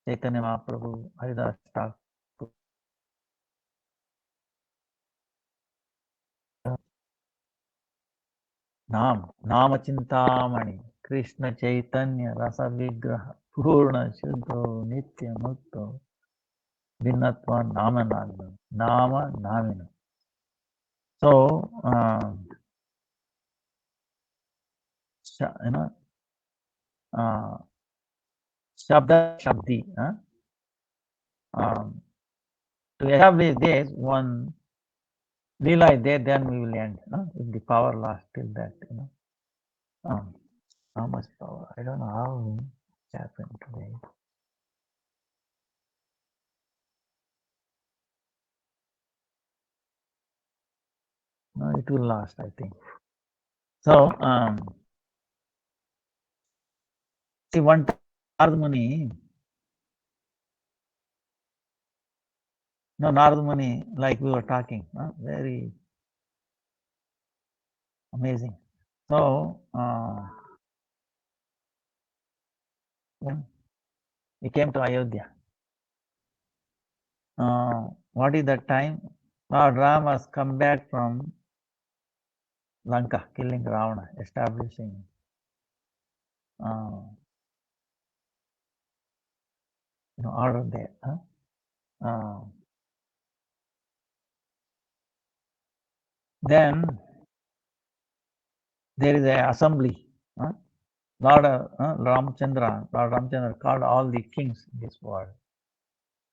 Chaitanya Mahaprabhu, Haridas Thakur, Nama Chintamani, Krishna Chaitanya Rasa Vigraha, Purna Shuddho, Nitya Mukto, Vinatva Nama Namina. So, you know, Shabda Shabdi. To establish this, one Leela is there, then we will end. If the power lasts till that, how much power? I don't know how it happened today. No, it will last, I think. So, see, one time Narad Muni, Narad Muni, like we were talking, very amazing. So, when he came to Ayodhya, what is that time? Lord Ram has come back from Lanka, killing Ravana, establishing order there. Then there is an assembly. Lord Ramchandra called all the kings in this world.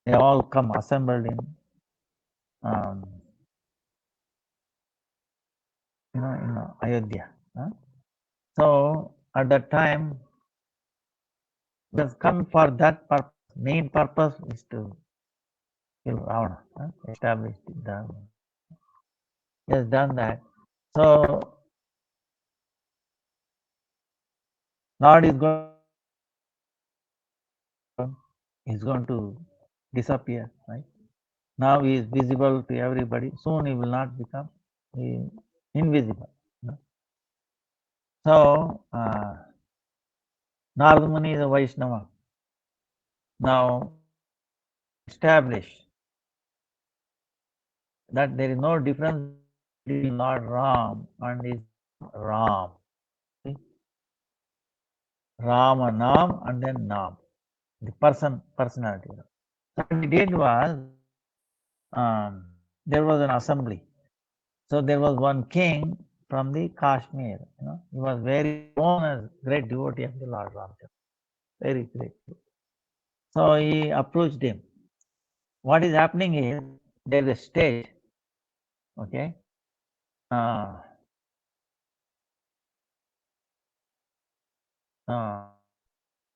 They all come assembled in, in Ayodhya. So at that time, it has come for that purpose. Main purpose is to kill Ravana, establish the Dharma. He has done that. So Lord is going to disappear, right? Now he is visible to everybody. Soon he will not become invisible. So Narada Muni is a Vaishnava. Now establish that there is no difference between Lord Ram and his Ram. See? Rama Nam and then Nam. The personality. So what he did was, there was an assembly. So there was one king from the Kashmir. He was very known as great devotee of the Lord Ramchandra. Very great. So he approached him. What is happening is there is a stage. Okay.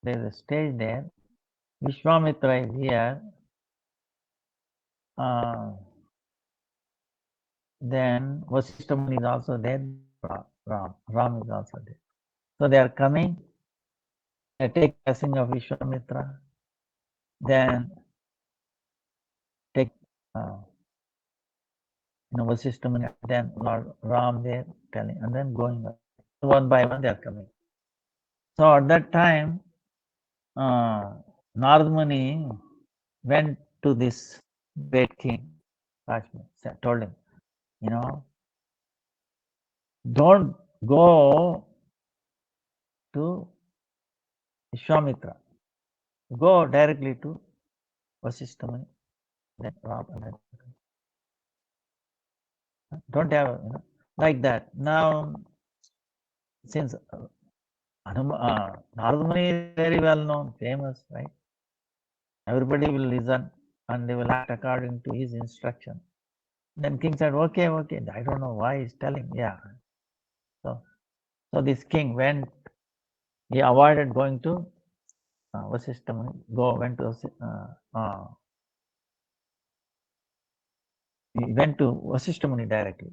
There is a stage there. Vishwamitra is here. Then Vasishtha Muni is also there. Ram is also there. So they are coming. They take blessing of Vishwamitra. Then take Vasishtha Muni. Then Lord Ram there telling, and then going up. One by one they are coming. So at that time, Narad Muni went to this great king, Kashmir, told him, don't go to Vishwamitra. Go directly to Vasishtha Muni. Then Ram. Don't have like that. Now, since Narad Muni is very well known, famous, right? Everybody will listen and they will act according to his instruction. Then king said, okay. I don't know why he's telling. Yeah. So this king went, he avoided going to Vasishtha Muni, went to he went to Vasishtha Muni directly.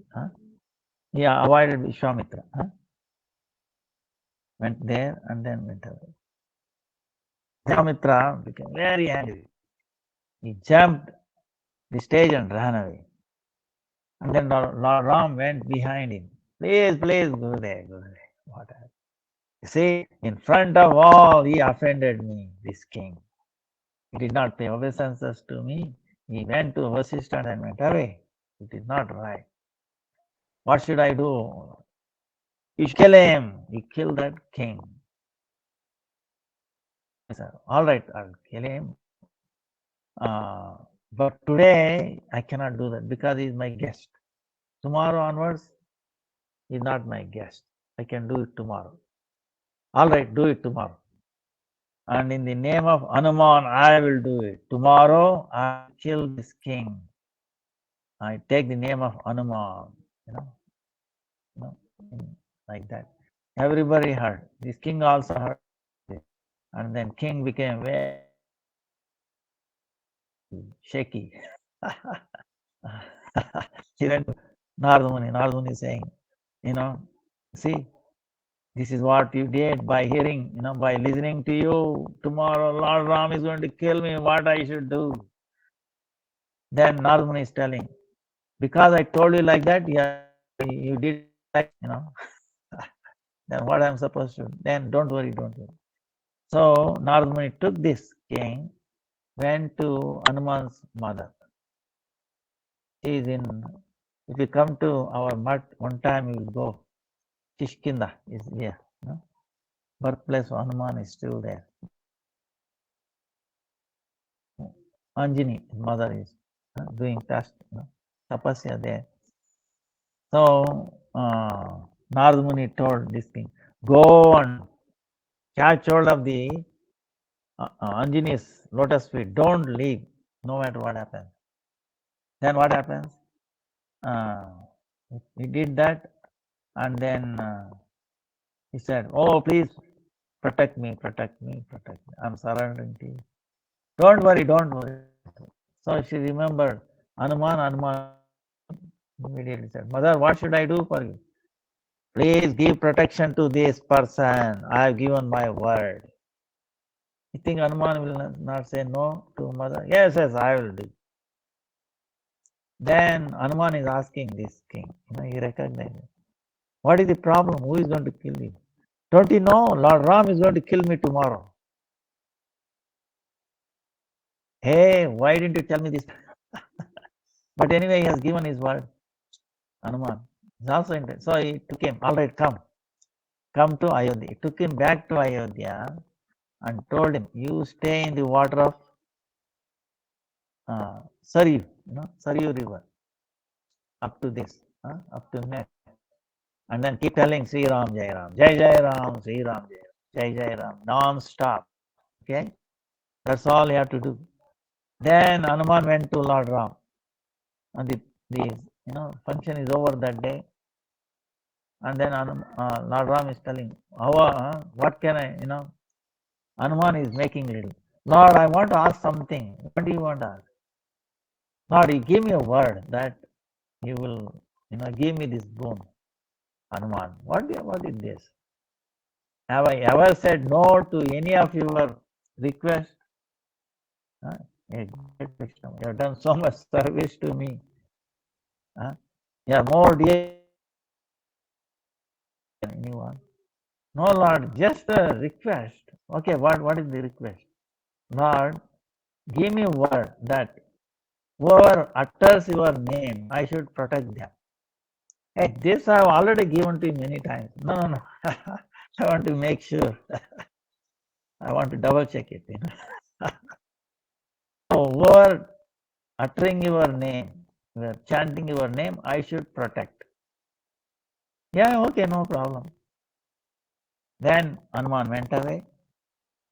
He avoided Vishwamitra. Went there and then went away. Vishwamitra became very angry. He jumped the stage and ran away. And then Lord Ram went behind him. Please, go there. What happened? You see, in front of all, he offended me, this king. He did not pay obeisances to me. He went to Vasishtha and went away. It is not right. What should I do? You should kill him. He killed that king. I said, all right, I'll kill him. But today I cannot do that because he's my guest. Tomorrow onwards, he's not my guest. I can do it tomorrow. All right, do it tomorrow. And in the name of Hanuman, I will do it. Tomorrow, I kill this king. I take the name of Hanuman, you know, like that. Everybody heard. This king also heard. And then king became very shaky. He went to Nardamuni. Nardamuni is saying, see, this is what you did by hearing, by listening to you. Tomorrow Lord Ram is going to kill me. What I should do? Then Nardamuni is telling, because I told you like that, yeah, you did like, then what I'm supposed to do? Then don't worry. So Nardamuni took this king, went to Hanuman's mother. She is in, if you come to our mutt, one time you will go. Kishkinda is there. Birthplace of Hanuman is still there. Anjani, his mother, is doing task, tapasya there. So Nardamuni told this king, go and catch hold of the Anjani's lotus feet. Don't leave, no matter what happens. Then what happens? He did that, and then he said, oh, please protect me. I'm surrendering to you. Don't worry. So she remembered Hanuman immediately said, mother, what should I do for you? Please give protection to this person. I have given my word. You think Hanuman will not say no to mother? Yes, I will do. Then Hanuman is asking this king, he recognizes, what is the problem? Who is going to kill you? Don't you know Lord Ram is going to kill me tomorrow? Hey, why didn't you tell me this? But anyway, he has given his word. Hanuman is also interested. So he took him, all right, come to Ayodhya. He took him back to Ayodhya and told him, you stay in the water of Saryu, Saryu river, up to this, up to next. And then keep telling Sri Ram, Jai Ram, Jai Jai Ram, Sri Ram, Jai Jai Ram, non-stop. Okay, that's all you have to do. Then Hanuman went to Lord Ram, and the function is over that day. And then Lord Ram is telling, what can I, Hanuman is making little. Lord, I want to ask something. What do you want to ask? Lord, you give me a word that you will, give me this boon. Hanuman, what is this? Have I ever said no to any of your requests? You have done so much service to me. You are more dear than anyone. No, Lord, just a request. Okay, what is the request? Lord, give me a word that whoever utters your name, I should protect them. Hey, this I have already given to you many times. No. I want to make sure. I want to double check it. So whoever uttering your name, chanting your name, I should protect. Yeah, okay, no problem. Then Hanuman went away,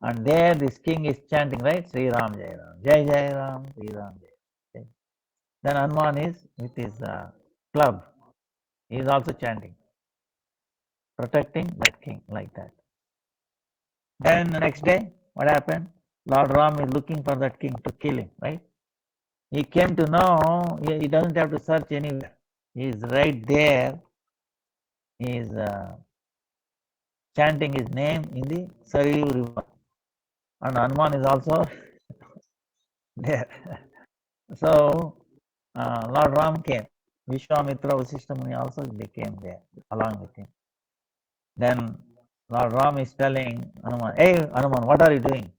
and there this king is chanting, right? Sri Ram, Jai Ram, Jai Jai Ram, Sri Ram, Jai. Then Hanuman is with his club. He is also chanting, protecting that king like that. Then the next day, what happened? Lord Ram is looking for that king to kill him, right? He came to know he doesn't have to search anywhere. He is right there. He is chanting his name in the Saryu river. And Hanuman is also there. So Lord Ram came. Vishwamitra, Vasishtha Muni also they came there along with him. Then Lord Ram is telling Hanuman, hey Hanuman, what are you doing?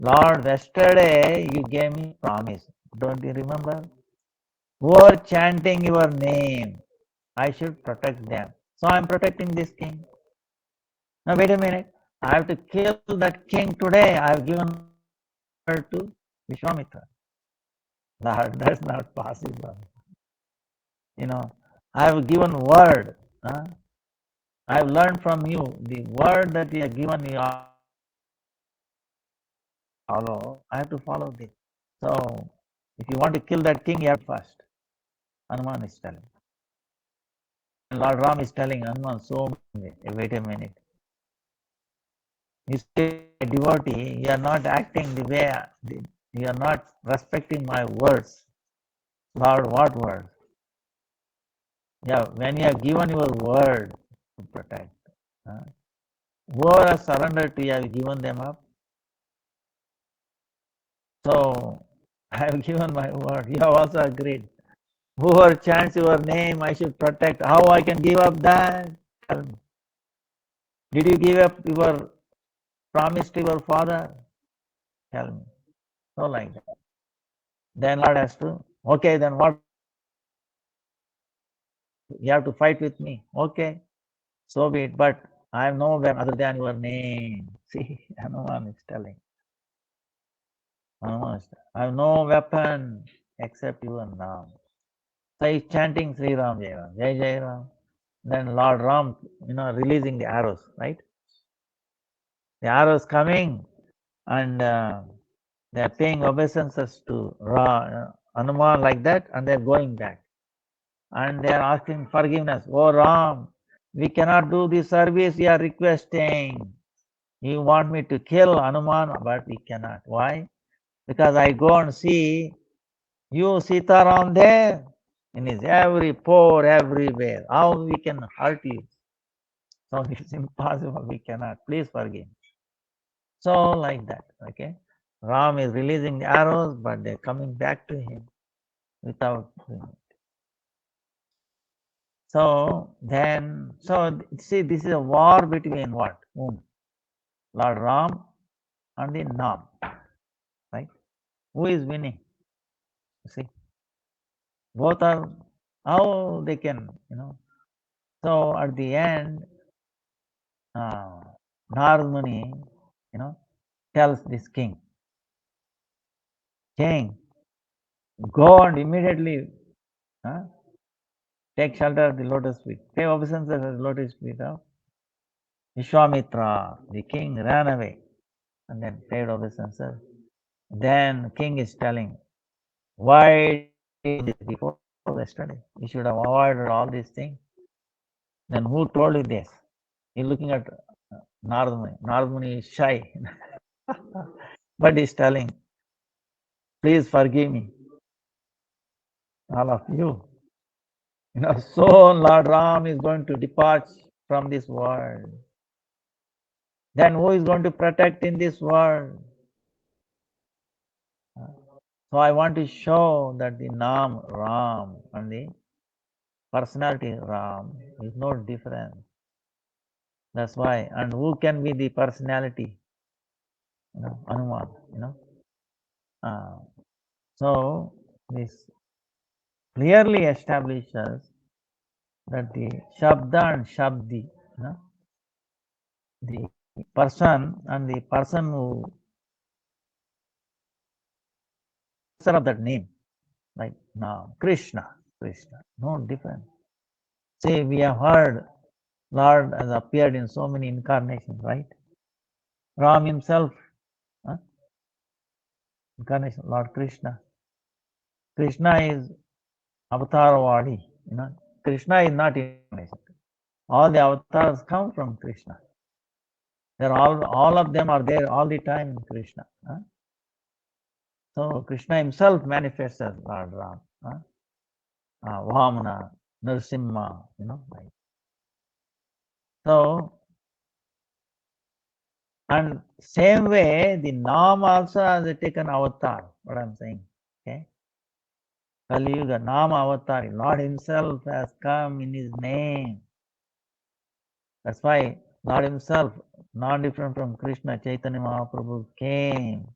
Lord, yesterday you gave me promise. Don't you remember? Who are chanting your name? I should protect them. So I am protecting this king. Now wait a minute. I have to kill that king today. I have given word to Vishwamitra. Lord, that's not possible. You know, I have given word. Huh? I have learned from you the word that you have given. You follow. I have to follow this. So, if you want to kill that king, you have to first. Hanuman is telling. Lord Ram is telling Hanuman, so wait a minute. You say devotee, you are not acting the way, you are not respecting my words. Lord, what word? Yeah, when you have given your word to protect, whoever has surrendered to you, have given them up. So I have given my word. You have also agreed. Whoever chants your name, I should protect. How I can give up that? Tell me. Did you give up your promise to your father? Tell me. So like that. Then Lord has to, okay, then what? You have to fight with me. Okay, so be it. But I have no weapon other than your name. See, Hanuman is telling. Hanuman is telling. I have no weapon except your name. So he's chanting Sri Ram, Jai Ram, Jai Jai Ram. Then Lord Ram, releasing the arrows, right? The arrows coming and they are paying obeisances to Hanuman like that, and they are going back. And they are asking forgiveness. Oh Ram, we cannot do the service you are requesting. You want me to kill Hanuman, but we cannot. Why? Because I go and see you, Sitaram, there. In his every pore, everywhere. How we can hurt you? So it's impossible. We cannot. Please forgive. So like that. Okay. Ram is releasing the arrows, but they're coming back to him without doing it. So then, see, this is a war between what? Whom? Lord Ram and the Nam. Right? Who is winning? You see, both are how they can, So at the end, Narad Muni, tells this king, King, go and immediately take shelter of the lotus feet. Pay obeisance at the lotus feet of Vishwamitra. The king ran away and then paid obeisances. Then king is telling, why did this before yesterday? You should have avoided all these things. Then who told you this? You're looking at Narad Muni. Narad Muni is shy. But he's telling, please forgive me, all of you. Soon Lord Ram is going to depart from this world. Then who is going to protect in this world? So I want to show that the Nam Ram and the personality Ram is no different. That's why. And who can be the personality? Hanuman. So this clearly establishes that the Shabda and Shabdi, the person and the person who of that name, like now Krishna, no difference. See, we have heard Lord has appeared in so many incarnations, right? Ram himself, incarnation, Lord Krishna. Krishna is Avatarvadi, Krishna is not incarnation. All the avatars come from Krishna. They're all of them are there all the time in Krishna. So Krishna himself manifests as Lord Ram, Vamana, Narasimha, like. So, and same way, the Nam also has taken avatar, what I'm saying. Okay. Kali Yuga, Nam avatar, Lord himself has come in his name. That's why Lord himself, not different from Krishna, Chaitanya Mahaprabhu came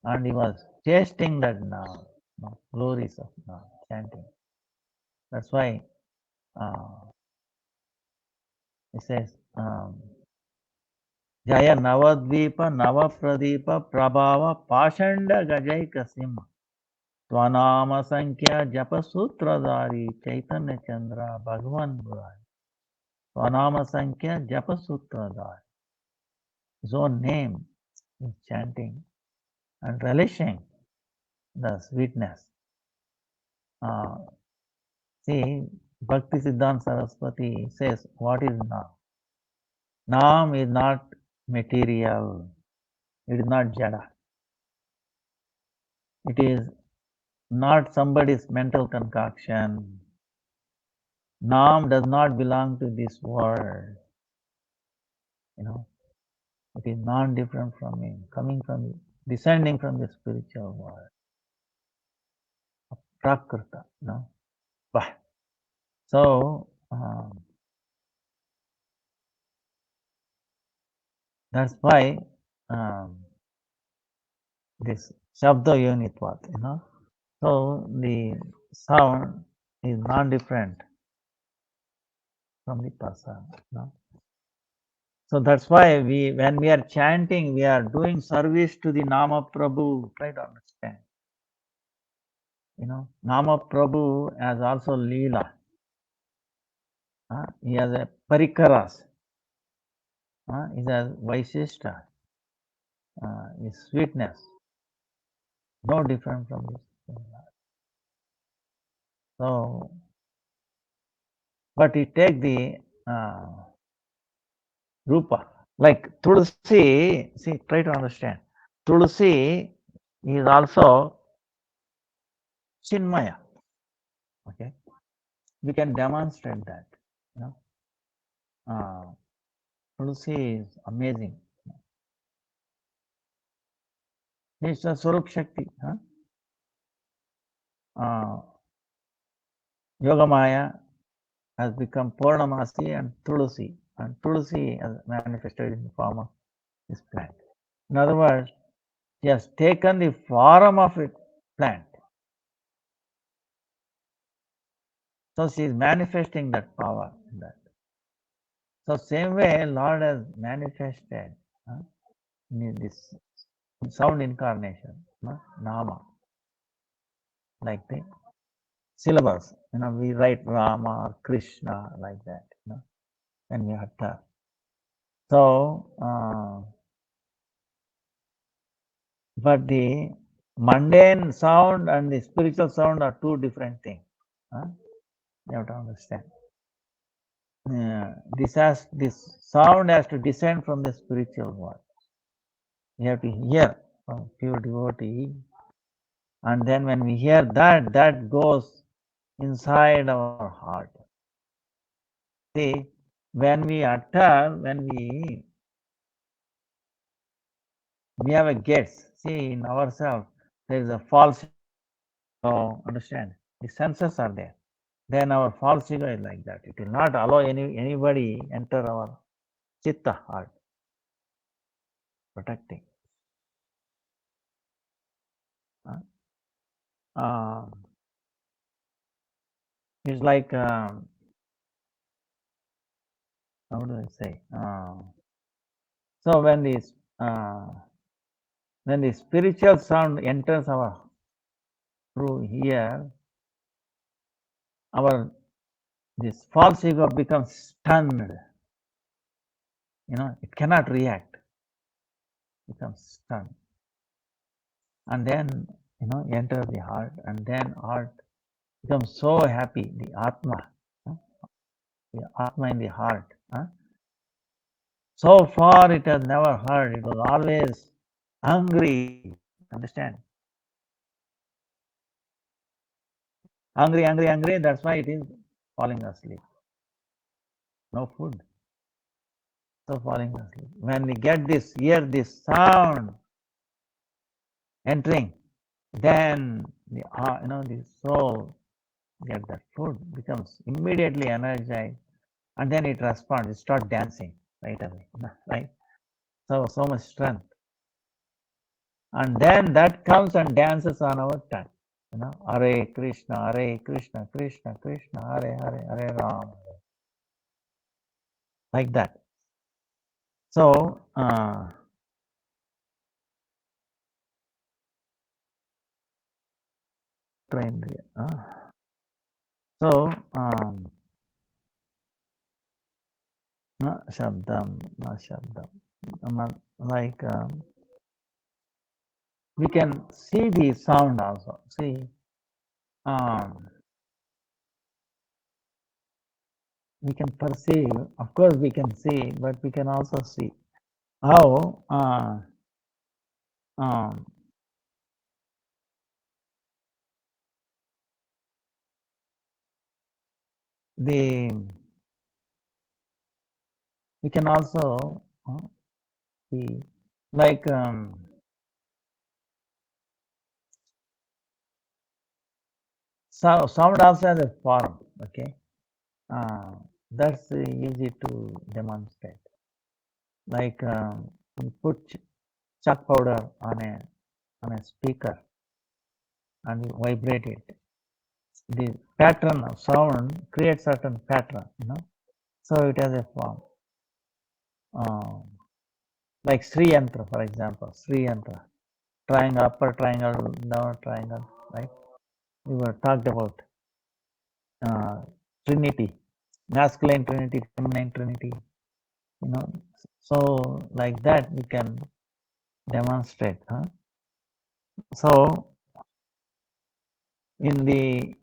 and he was tasting that now, glories of now, chanting. That's why it says, Jaya Navadvipa Navapradipa Prabhava Pashanda Gajaika Simha Tvanama Sankhya Japa Sutradari Chaitanya Chandra Bhagavan Murari Tvanama Sankhya Japa Sutradari. His own name is chanting and relishing the sweetness. See, Bhakti Siddhanta Saraswati says, what is Nam? Nam is not material, it is not jada. It is not somebody's mental concoction. Nam does not belong to this world. It is non-different from him, descending from the spiritual world. Prakrita, Bah. So, that's why this Shabda Unitvat, So the sound is non-different from the person. So that's why when we are chanting, we are doing service to the Nama Prabhu. Try to understand. Nama Prabhu has also Leela. He has a Parikaras. He has Vaishishta. His sweetness. No different from this. So, but he take the Rupa. Like Tulsi, see, try to understand. Tulsi is also Chinmaya. Okay, we can demonstrate that. Tulsi is amazing. It's a Swarup Shakti. Yogamaya has become Purnamasi and Tulsi has manifested in the form of this plant. In other words, she has taken the form of a plant. So she is manifesting that power in that. So same way Lord has manifested in this sound incarnation, Nama, like the syllables. We write Rama or Krishna like that, when we utter. So, but the mundane sound and the spiritual sound are two different things. You have to understand. This sound has to descend from the spiritual world. You have to hear from pure devotee, and then when we hear that goes inside our heart. See, when we utter, when we have a guess. See, in ourselves, there is a false ego. Understand? The senses are there. Then our false ego is like that. It will not allow anybody enter our chitta heart, protecting. It's like how do I say? So when the spiritual sound enters our through here, this false ego becomes stunned. It cannot react. It becomes stunned, and then enter the heart, and then heart becomes so happy. The Atma in the heart. So far, it has never heard. It was always hungry. Understand? Hungry. That's why it is falling asleep. No food. So falling asleep. When we hear this sound entering, then the soul get that food, becomes immediately energized, and then it responds. It starts dancing. right away, right? So much strength. And then that comes and dances on our tongue. Hare Krishna, Krishna Krishna, Hare Hare, Hare Ram. Like that. So, so, Shabdam, like we can see the sound also. See, we can perceive, of course we can see, but we can also see how we can also see, like sound also has a form, okay? That's easy to demonstrate. Like we put chalk powder on a speaker and we vibrate it. The pattern of sound creates certain pattern, so it has a form. Like Sri Yantra, for example, Sri Yantra, triangle, upper triangle, down triangle, right? We were talked about Trinity, masculine Trinity, feminine Trinity, so like that we can demonstrate. So in the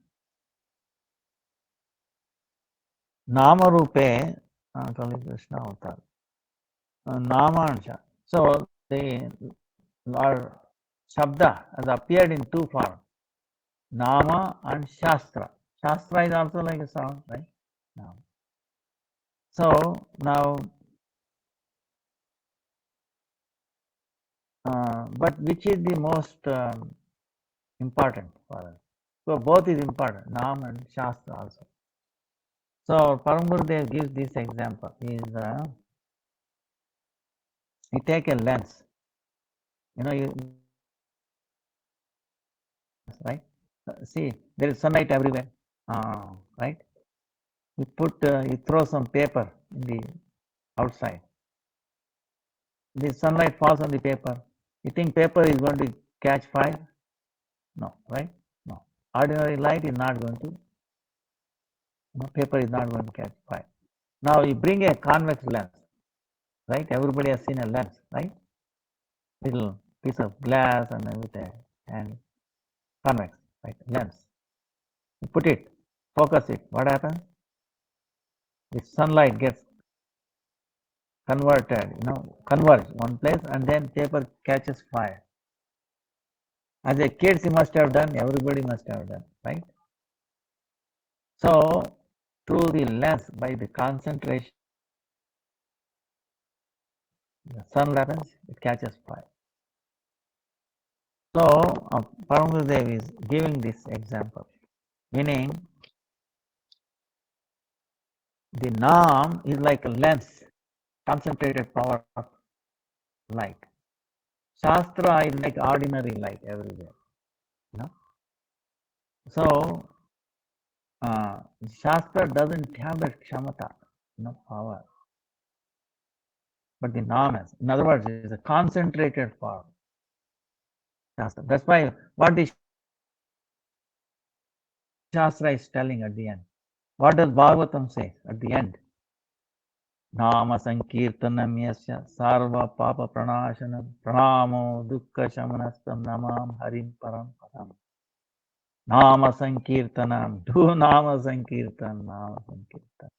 Nama Rupe, Krishna Avatar, Nama and Sha. So the Lord Shabda has appeared in two forms, Nama and Shastra. Shastra is also like a sound, right? Now. So now, but which is the most important for us? So both is important, Nam and Shastra also. So Param Gurudev gives this example. You take a lens, right? See, there is sunlight everywhere, right? You throw some paper in the outside. The sunlight falls on the paper. You think paper is going to catch fire? No, right? No. Ordinary light is not going to, paper is not going to catch fire. Now you bring a convex lens, right? Everybody has seen a lens, right? Little piece of glass and everything, and convex, right? Lens. You put it, focus it. What happens? The sunlight gets converted, converge one place, and then paper catches fire. As a kid, he must have done, everybody must have done, right? So, through the lens, by the concentration, the sun happens, it catches fire. So, Param Gurudev is giving this example, meaning the Nam is like a lens, concentrated power of light. Shastra is like ordinary light everywhere. So, Shastra doesn't have that kshamata, power. But the Nam has. In other words, it is a concentrated form. Shastra. That's why what the Shastra is telling at the end. What does Bhagavatam say at the end? Nama Sankirtanam Yasya Sarva Papa Pranashanam Pranamo Dukkha Shamanastam Namam Harim Param Padam. Nama Sankirtanam. Do Nama Sankirtan. Nama Sankirtan.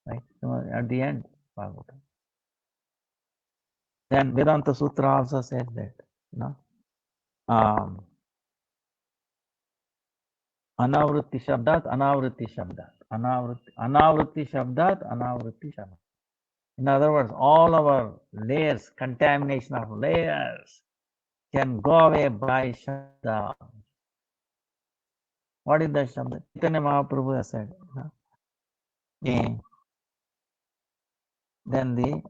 Right? So at the end, Bhagavatam. Then Vedanta Sutra also says that, Anavritti Shabdat, Anavritti Shabdat, Anavritti Shabdat, Anavritti Shabdat. In other words, all our layers, contamination of layers can go away by Shabda. What is the Shabda? Chaitanya Mahaprabhu has said, Then the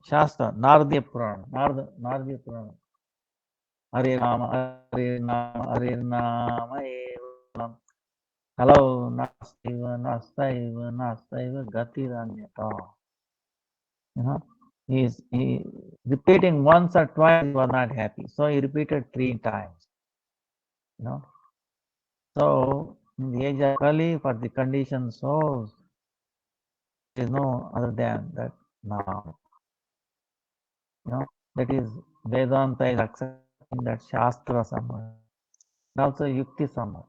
Shastra, Nardiya Purana, Nardiya Purana. Hare Rama, Hare Rama, Hare Rama, Eva. Hello, Nastaiva, Nastaiva, Nastaiva, Gatiranyata. You know, he repeating once or twice, he was not happy. So he repeated 3 times. You know, so in the age of Kali, for the conditioned souls, there is no other than that now. You know, that is Vedanta is accepting that Shastra Samad, and also Yukti Samad.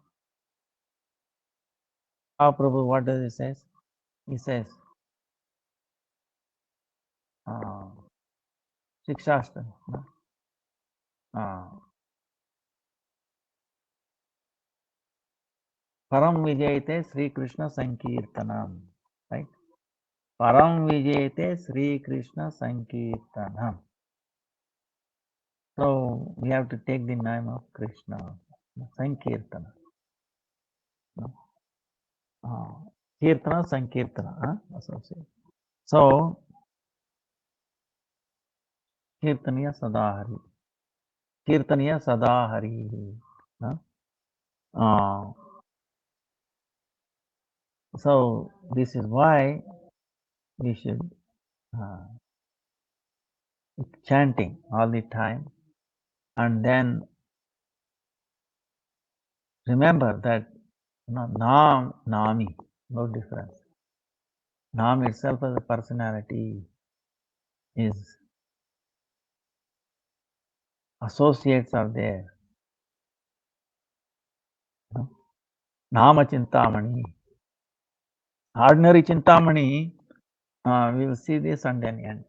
Prabhu, what does he say? He says, Shikshastra. No? Param Vijayate Sri Krishna Sankirtanam. Right? Param Vijayate Sri Krishna Sankirtanam. So we have to take the name of Krishna. Sankirtana. No? Kirtana, Sankirtana. Associate. So Kirtaniya Sadahari. Kirtaniya Sadahari. No? So this is why we should chanting all the time, and then remember that Nam, Nami, no difference. Nam itself as a personality is associates are there. Nama Chintamani. Ordinary Chintamani, we will see this and then end.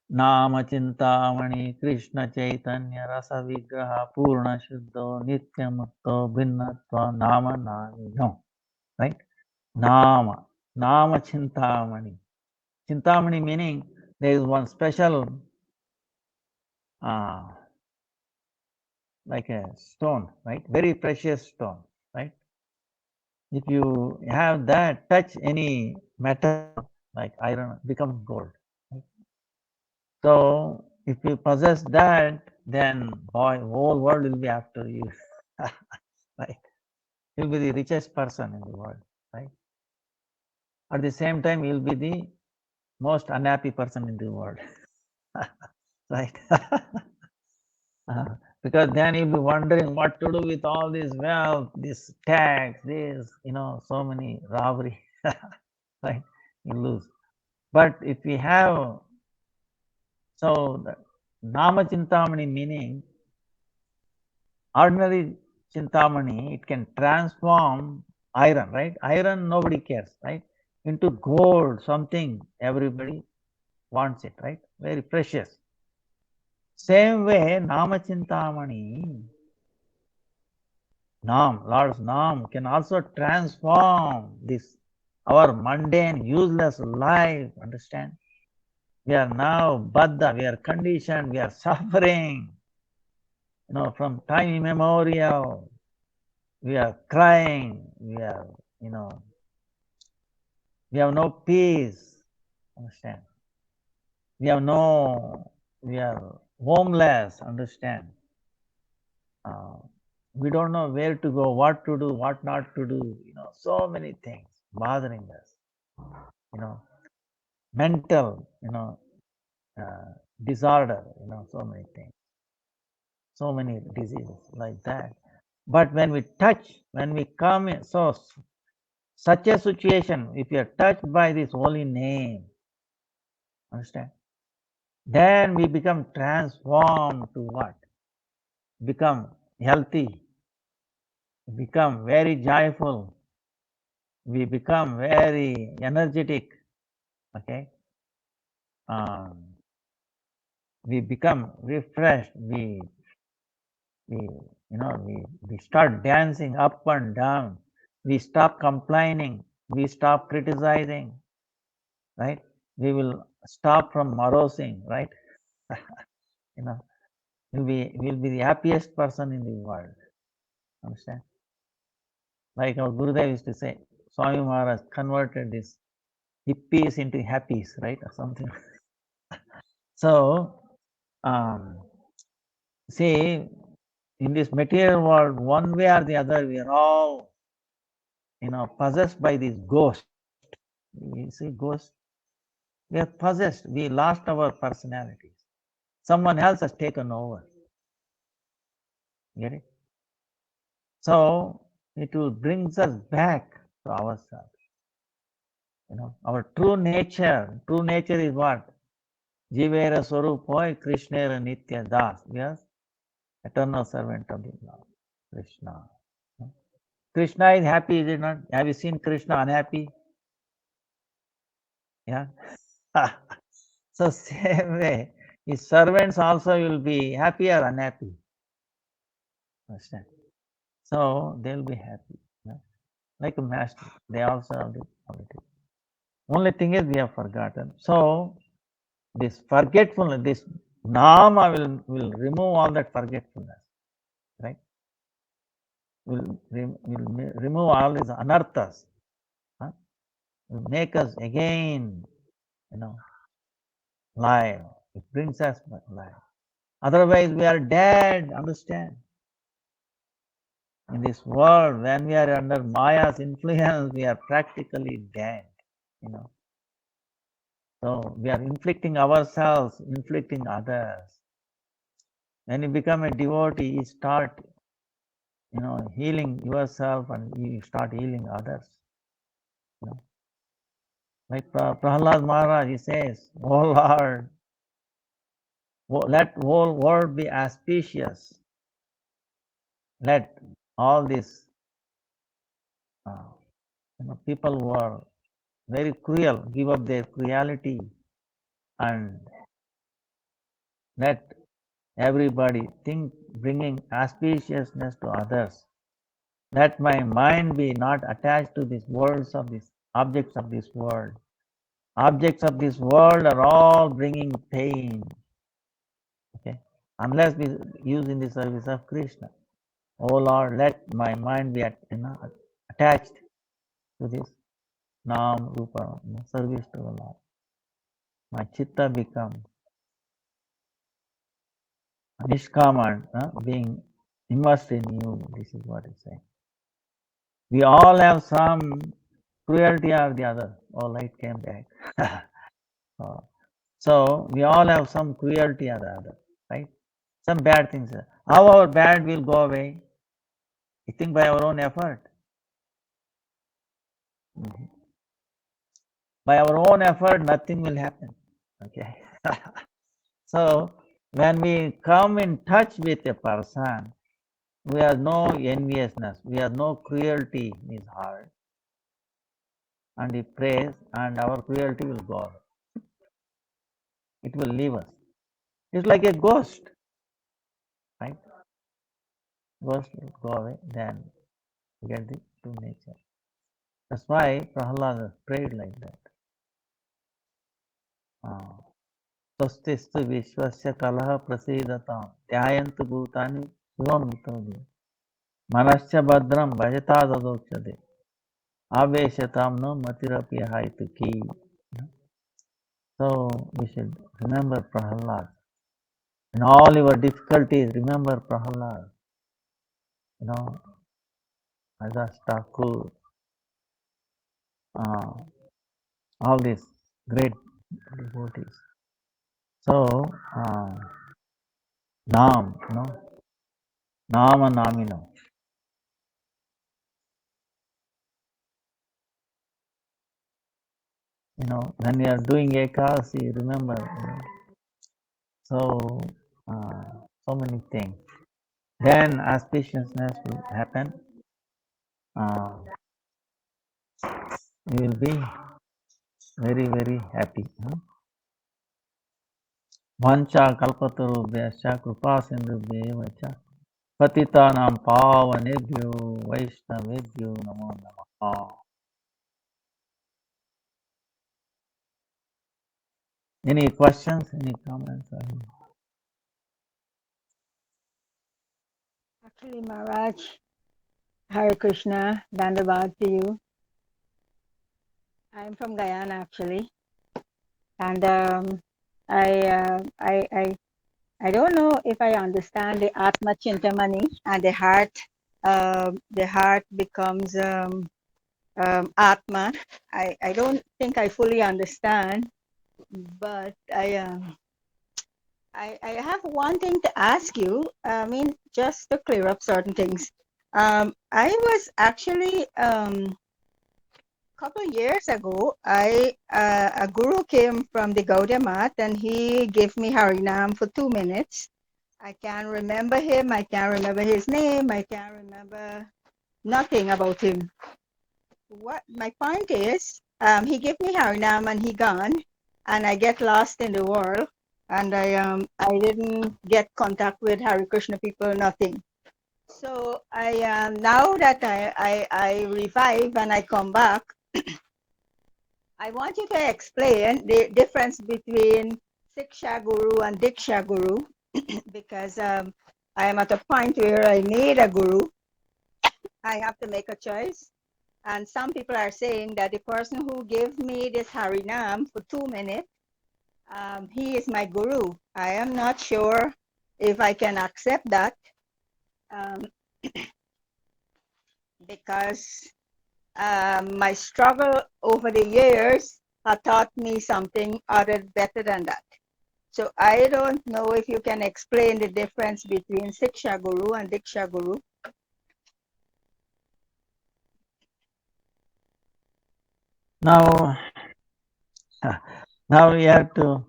Nama Chintamani Krishna Chaitanya Rasa Vigraha Purna Shuddho Nitya Mukto Bhinnatva Nama Nami. No, right? Nama Chintamani. Chintamani meaning there is one special, like a stone, right? Very precious stone, right? If you have that, touch any metal like iron, becomes gold. Right? So if you possess that, then boy, whole world will be after you. Right? You'll be the richest person in the world, right? At the same time, you'll be the most unhappy person in the world. Right? Because then you'll be wondering what to do with all this wealth, this tax, this, so many robbery. Right? You lose. But if we have, so the Nama Chintamani meaning, ordinary Chintamani, it can transform iron, right? Iron, nobody cares, right? Into gold, something everybody wants it, right? Very precious. Same way, Nama Chintamani, Nam, Lord's Nam can also transform this, our mundane, useless life, understand? We are now baddha, we are conditioned, we are suffering, from time immemorial. We are crying, we are, we have no peace, understand? We are homeless, understand? We don't know where to go, what to do, what not to do, so many things bothering us, mental, disorder, so many things, so many diseases like that. But when we touch, when we come in, so such a situation, if you are touched by this holy name, understand? Then we become transformed to what? Become healthy, become very joyful, we become very energetic, okay? We become refreshed, we start dancing up and down, we stop complaining, we stop criticizing, right? We will stop from morosing, right? We'll be the happiest person in the world, understand? Like our Gurudev used to say, Swami Maharaj converted this hippies into happies, right? Or something. So, see, in this material world, one way or the other, we are all, possessed by this ghost. You see, ghost. We are possessed. We lost our personalities. Someone else has taken over. Get it? So it will brings us back to ourselves. Our true nature. True nature is what? Jivera Swarupoy Krishnera Nitya Das. Yes? Eternal servant of the Lord. Krishna. Krishna is happy, is it not? Have you seen Krishna unhappy? Yeah. So same way, his servants also will be happy or unhappy. Understand? So they'll be happy. Like a master, they also have the quality. Only thing is we have forgotten. So this forgetfulness, this nama will remove all that forgetfulness, right? Will remove all these anarthas. Huh? Will make us again, live. It brings us live. Otherwise, we are dead. Understand? In this world, when we are under Maya's influence, we are practically dead. So we are inflicting ourselves, inflicting others. When you become a devotee, you start, healing yourself and you start healing others. Like Prahlad Maharaj, he says, "Oh Lord, let whole world be auspicious. Let all these people who are very cruel give up their cruelty and let everybody think, bringing auspiciousness to others. Let my mind be not attached to these worlds of these objects of this world. Objects of this world are all bringing pain. Okay, unless we use in the service of Krishna. Oh Lord, let my mind be attached to this Nam Rupa, service to the Lord. My chitta become nishkaman, being immersed in you. This is what it's saying. We all have some cruelty or the other. Oh, light came back. So we all have some cruelty or the other, right? Some bad things. How our bad will go away? You think by our own effort. By our own effort, nothing will happen. Okay. So when we come in touch with a person, we have no enviousness, we have no cruelty in his heart. And he prays, and our cruelty will go away. It will leave us. It's like a ghost, right? Ghost will go away, then we get the true nature. That's why Prahlada prayed like that. Swastistu vishwasya kalaha prasidatam dhyayantu bhutani shivam mitodi manasya badram bhajata dadokshade aveshatam no matirapi haituki. So we should remember Prahlad. In all your difficulties, remember Prahlad. Adas Thakur, all these great devotees. So, Nam, Nama Namino. When you are doing Ekadasi, remember, so many things. Then auspiciousness will happen. You will be very, very happy. Vancha kalpatarubhyascha kripa sindhubhyev cha patitanam pavanebhyo vaishnavebhyo namo namaha. Any questions? Any comments? Actually, Maharaj, Hare Krishna, Dandavad to you. I'm from Guyana actually, and I don't know if I understand the Atma Chintamani and the heart becomes Atma. I don't think I fully understand, but I have one thing to ask you. I mean, just to clear up certain things. I was actually couple of years ago, a guru came from the Gaudiya Math and he gave me Harinam for 2 minutes. I can't remember him. I can't remember his name. I can't remember nothing about him. What my point is, he gave me Harinam and he gone, and I get lost in the world, and I didn't get contact with Hare Krishna people, nothing. So I now that I revive and I come back, I want you to explain the difference between Siksha Guru and Diksha Guru because I am at a point where I need a guru. I have to make a choice. And some people are saying that the person who gave me this Harinam for 2 minutes, he is my guru. I am not sure if I can accept that um, because my struggle over the years have taught me something other better than that. So I don't know if you can explain the difference between Siksha Guru and Diksha Guru. Now, now we have to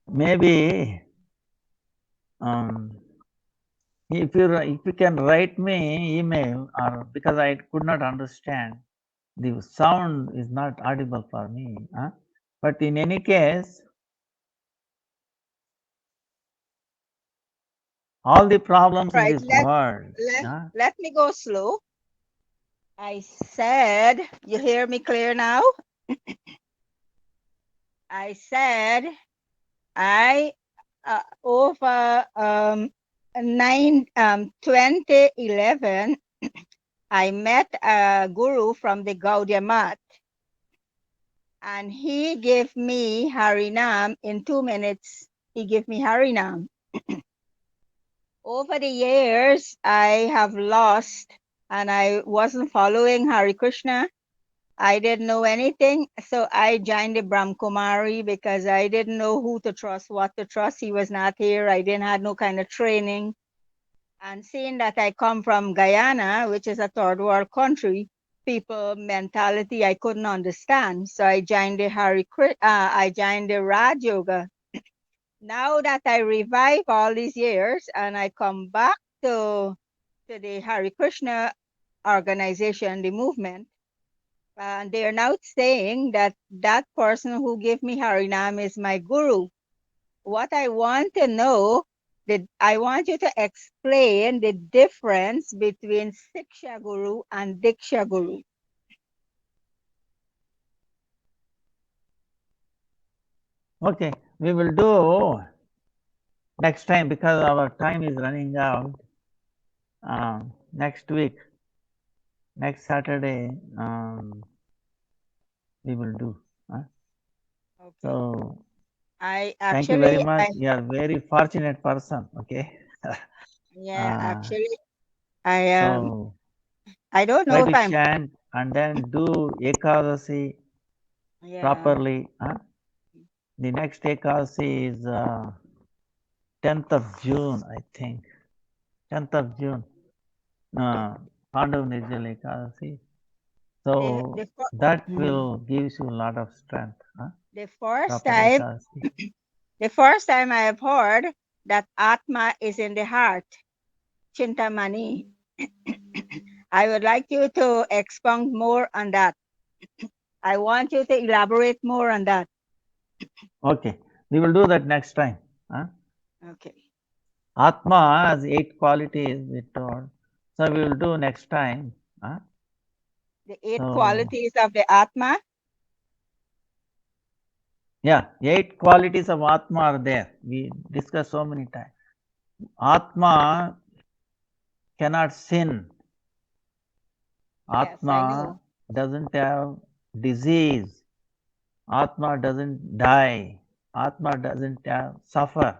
maybe if you can write me email, or because I could not understand, the sound is not audible for me. But in any case, all the problems in Right, this world. let me go slow. I said, you hear me clear now? I said, I over 2011, I met a guru from the Gaudiya Math, and he gave me Harinam in 2 minutes. He gave me Harinam. Over the years, I have lost, and I wasn't following Hare Krishna. I didn't know anything, so I joined the Brahmkumari because I didn't know who to trust, what to trust. He was not here. I didn't have no kind of training. And seeing that I come from Guyana, which is a third world country, people mentality I couldn't understand. So I joined the I joined the Raj Yoga. Now that I revive all these years and I come back to the Hare Krishna organization, the movement, and they are now saying that that person who gave me Harinam is my guru. What I want to know, I want you to explain the difference between Siksha Guru and Diksha Guru. Okay, we will do next time because our time is running out. Next week, next Saturday, we will do. Okay. So I thank you very actually, much. You are very fortunate person. Okay. yeah, actually, I So I don't try know if to I'm, chant and then do Ekadasi yeah, properly. The next Ekadasi is 10th of June, I think. 10th of June. Pandav Nirjala Ekadasi. So that will give you a lot of strength. the first Proper time, Ekadasi. the first time I have heard that Atma is in the heart, Chintamani. I would like you to expound more on that. I want you to elaborate more on that. Okay, we will do that next time. Okay. Atma has 8 qualities, we told. So we will do next time. The 8 So, qualities of the Atma. yeah, 8 qualities of Atma are there. We discussed so many times. Atma cannot sin. Yes, I know. Atma doesn't have disease. Atma doesn't die. Atma doesn't suffer.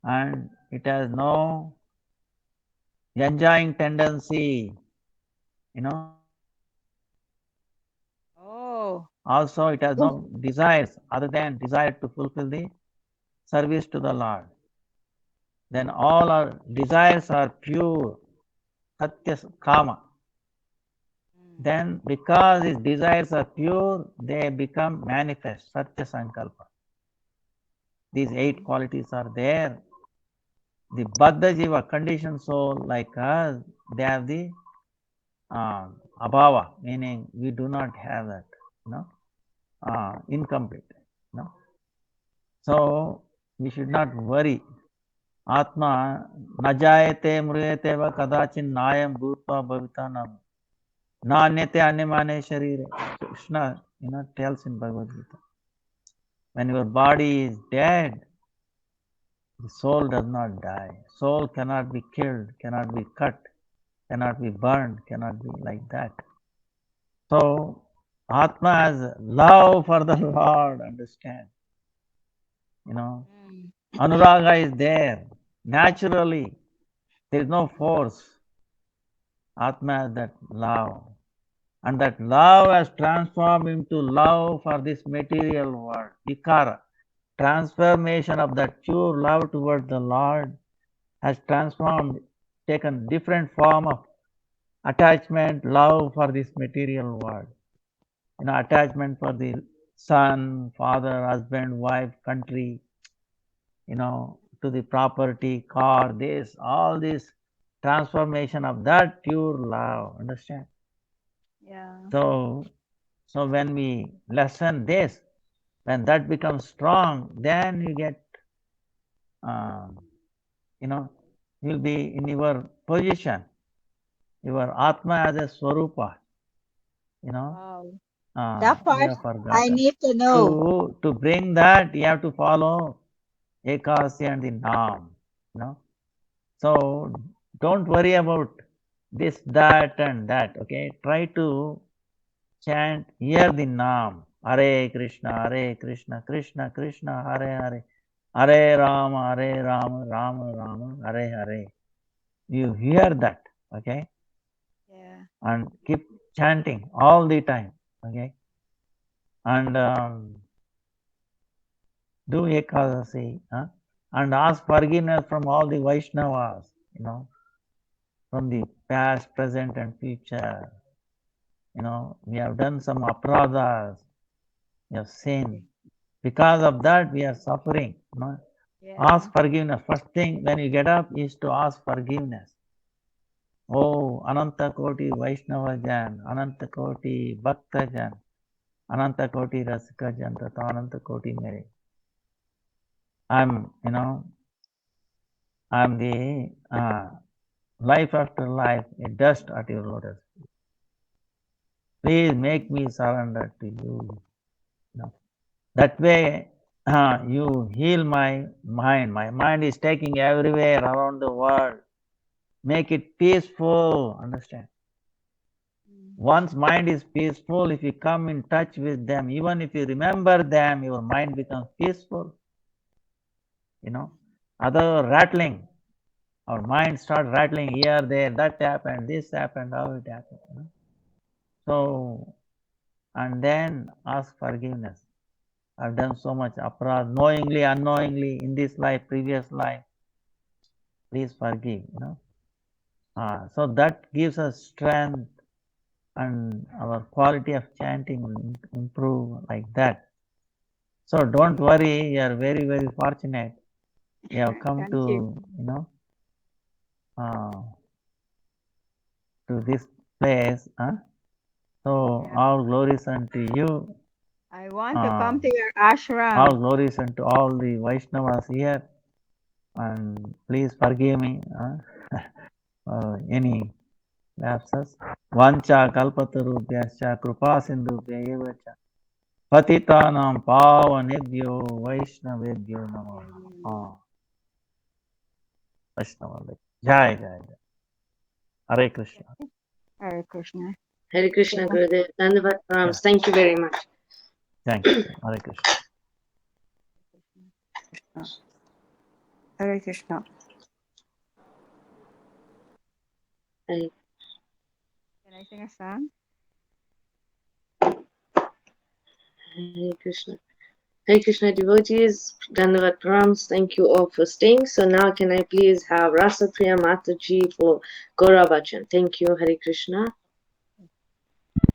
And it has no enjoying tendency, you know. Oh. Also, it has no desires other than desire to fulfill the service to the Lord. Then all our desires are pure, satya kama. Then because his desires are pure, they become manifest, satya sankalpa. These 8 qualities are there. The Baddha Jiva, conditioned soul like us, they have the abhava, meaning we do not have that, incomplete. So we should not worry. Atma najayate mruyate va kadachin nayam bhutva bhavitanam nanyate anyamane sharire. Krishna, tells in Bhagavad Gita. When your body is dead, the soul does not die. Soul cannot be killed, cannot be cut, cannot be burned, cannot be like that. So Atma has love for the Lord, understand? Anuraga is there. Naturally, there is no force. Atma has that love. And that love has transformed into love for this material world. Vikara. Transformation of that pure love towards the Lord has transformed, taken different form of attachment, love for this material world. Attachment for the son, father, husband, wife, country, to the property, car, this, all this transformation of that pure love, understand? Yeah. So when we lessen this, when that becomes strong, then you get, you'll be in your position, your Atma as a Swarupa, Wow. That part we have I forgotten. need to know. To bring that, you have to follow Ekasi and the Nam, So don't worry about this, that, and that. Okay, try to chant, hear the Nam. Hare Krishna, Krishna Krishna, Hare Hare, Hare Rama, Rama Rama, Hare Hare. You hear that, okay? Yeah. And keep chanting all the time, okay? And do Ekadasi, and ask forgiveness from all the Vaishnavas, from the past, present, and future. We have done some aparadhas, we have sinned. Because of that, we are suffering. Yeah. Ask forgiveness. First thing when you get up is to ask forgiveness. Oh, Ananta Koti Vaishnava Jan, Ananta Koti Bhakta Jan, Ananta Koti Rasika Jan, Tata Ananta Koti Mere. I'm the life after life, a dust at your lotus feet. Please make me surrender to you. That way, you heal my mind. My mind is taking everywhere around the world. Make it peaceful. Understand? Once mind is peaceful, if you come in touch with them, even if you remember them, your mind becomes peaceful. Other rattling, our mind starts rattling here, there, that happened, this happened, how it happened. So, and then ask forgiveness. I've done so much aparadh, knowingly, unknowingly, in this life, previous life. Please forgive, So that gives us strength, and our quality of chanting will improve like that. So don't worry, you are very, very fortunate. You have come to, to this place. So all glories unto you. I want to come to your ashram. All glories unto all the Vaishnavas here. And please forgive me any lapses. Vancha kalpatarubhyascha kripa sindhubhya eva cha patitanam pavanebhyo vaishnavebhyo namaha. Vaishnava. Jai Jai. Hare Krishna. Hare Krishna. Hare Krishna, Gurudev. Dandavat Pranams. Thank you very much. Thank you. Hare Krishna. Hare Krishna. Hare Can I sing a song? Krishna. Hare Krishna devotees, Dandavat Pranams, thank you all for staying. So now can I please have Rasapriya Mataji for Gaura Bhajan? Thank you, Hare Krishna.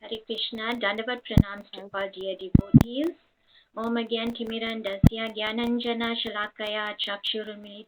Hare Krishna, Dandavat Pranams to all dear devotees. Om Agyan Timirandasya Gyananjana Shalakaya Chakshurumit